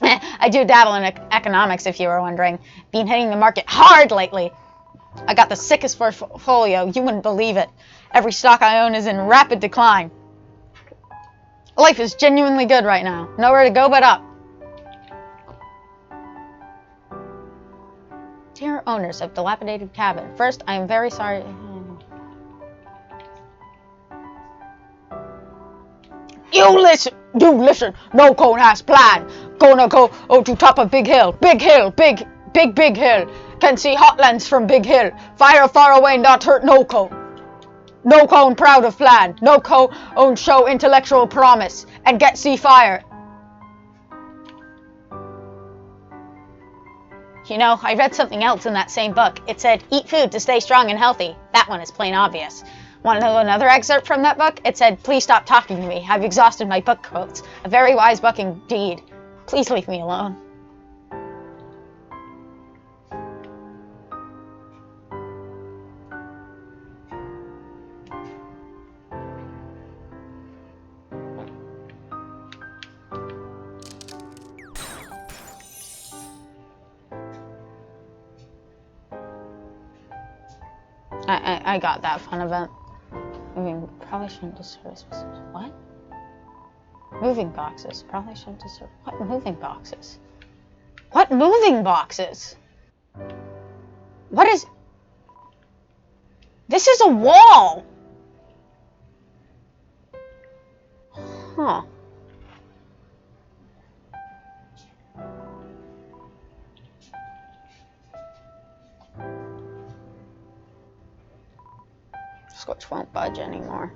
I do dabble in economics, if you were wondering. Been hitting the market hard lately. I got the sickest portfolio, you wouldn't believe it. Every stock I own is in rapid decline. Life is genuinely good right now. Nowhere to go but up. Dear owners of dilapidated cabin, first, I am very sorry. You listen. No cone has plan. Gonna go to top of big hill. Big hill. Can see hotlands from big hill. Fire far away, not hurt no cone. No cone proud of plan. No cone show intellectual promise. And get see fire. You know, I read something else in that same book. It said, eat food to stay strong and healthy. That one is plain obvious. Want to know another excerpt from that book? It said, please stop talking to me. I've exhausted my book quotes. A very wise book indeed. Please leave me alone. I got that fun event. I mean, probably shouldn't disturb specific. What? Moving boxes. Probably shouldn't disturb. What moving boxes? What moving boxes? What is... This is a wall! Huh. Switch won't budge anymore.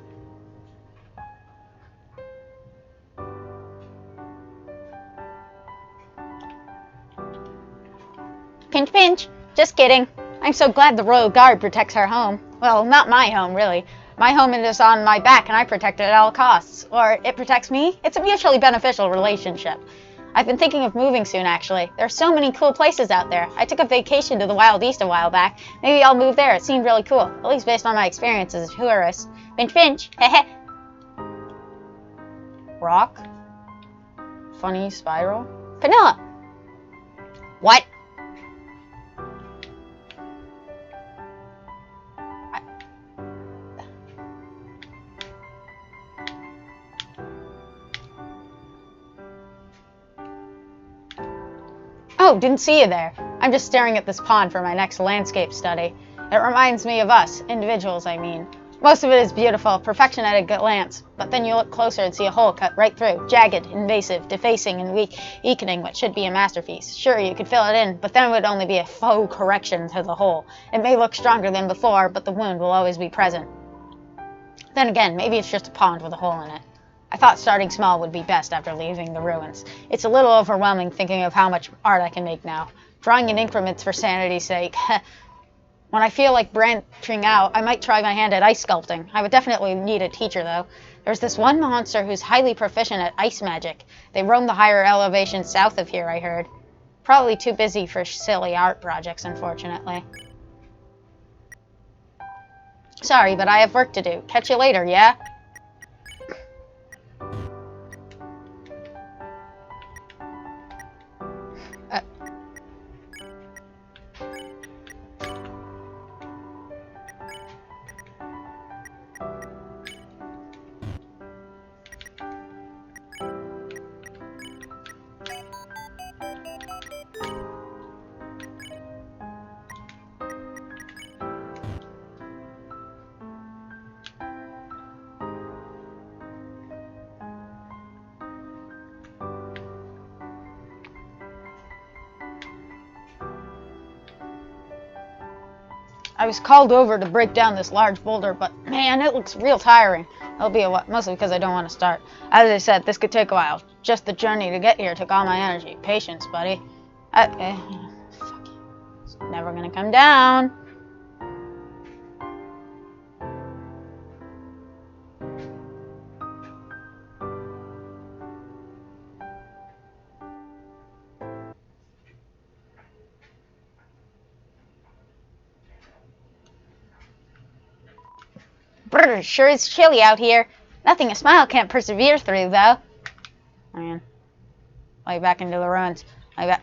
Pinch, pinch. Just kidding. I'm so glad the Royal Guard protects our home. Well, not my home, really. My home is on my back and I protect it at all costs. Or it protects me. It's a mutually beneficial relationship. I've been thinking of moving soon, actually. There's so many cool places out there. I took a vacation to the Wild East a while back. Maybe I'll move there. It seemed really cool, at least based on my experience as a tourist. Pinch, pinch. Heh. Rock? Funny spiral? Vanilla. What? Oh, didn't see you there. I'm just staring at this pond for my next landscape study. It reminds me of us, individuals, I mean. Most of it is beautiful, perfection at a glance, but then you look closer and see a hole cut right through, jagged, invasive, defacing, and weakening what should be a masterpiece. Sure, you could fill it in, but then it would only be a faux correction to the hole. It may look stronger than before, but the wound will always be present. Then again, maybe it's just a pond with a hole in it. I thought starting small would be best after leaving the ruins. It's a little overwhelming thinking of how much art I can make now. Drawing in increments for sanity's sake. When I feel like branching out, I might try my hand at ice sculpting. I would definitely need a teacher, though. There's this one monster who's highly proficient at ice magic. They roam the higher elevations south of here, I heard. Probably too busy for silly art projects, unfortunately. Sorry, but I have work to do. Catch you later, yeah? I was called over to break down this large boulder, but man, it looks real tiring. It'll be a while, mostly because I don't want to start. As I said, this could take a while. Just the journey to get here took all my energy. Patience, buddy. Fuck you. It's never gonna come down. Brr, sure is chilly out here. Nothing a smile can't persevere through, though. Man. Way back into the ruins. I got...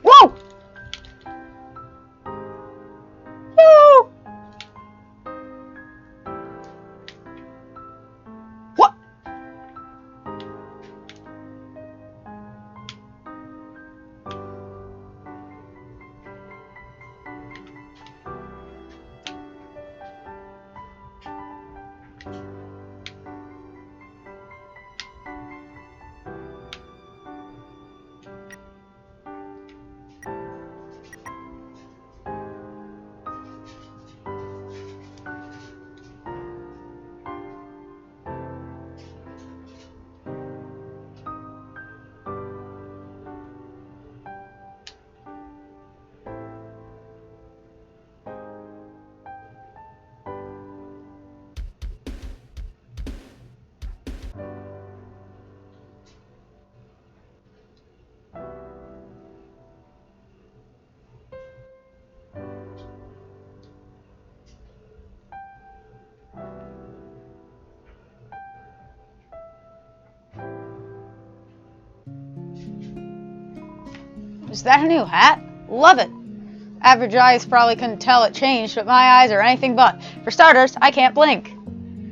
Whoa! Whoa! What? Is that a new hat? Love it. Average eyes probably couldn't tell it changed, but my eyes are anything but. For starters, I can't blink.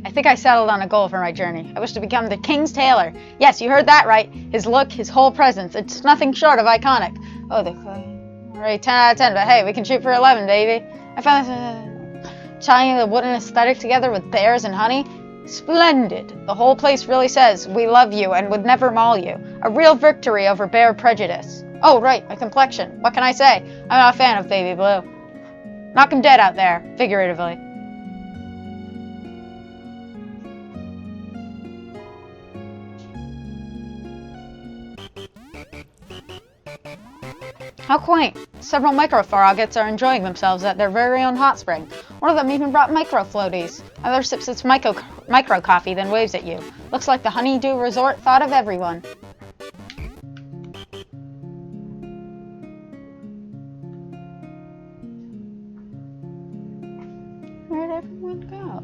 I think I settled on a goal for my journey. I wish to become the King's Tailor. Yes, you heard that right. His look, his whole presence, it's nothing short of iconic. Oh, alright, 10 out of 10, but hey, we can shoot for 11, baby. I found this, tying the wooden aesthetic together with bears and honey. Splendid. The whole place really says, we love you and would never maul you. A real victory over bear prejudice. Oh, right, my complexion. What can I say? I'm not a fan of baby blue. Knock him dead out there, figuratively. How quaint. Several micro-froggets are enjoying themselves at their very own hot spring. One of them even brought micro-floaties. Another sips its micro-coffee, then waves at you. Looks like the honeydew resort thought of everyone. Where'd everyone go?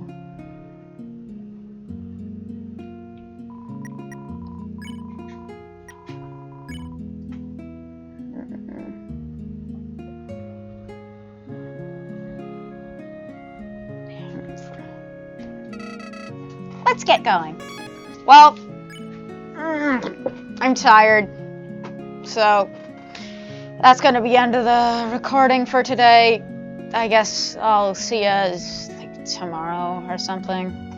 let's get going. Well, I'm tired, so that's gonna be the end of the recording for today. I guess I'll see you like tomorrow or something.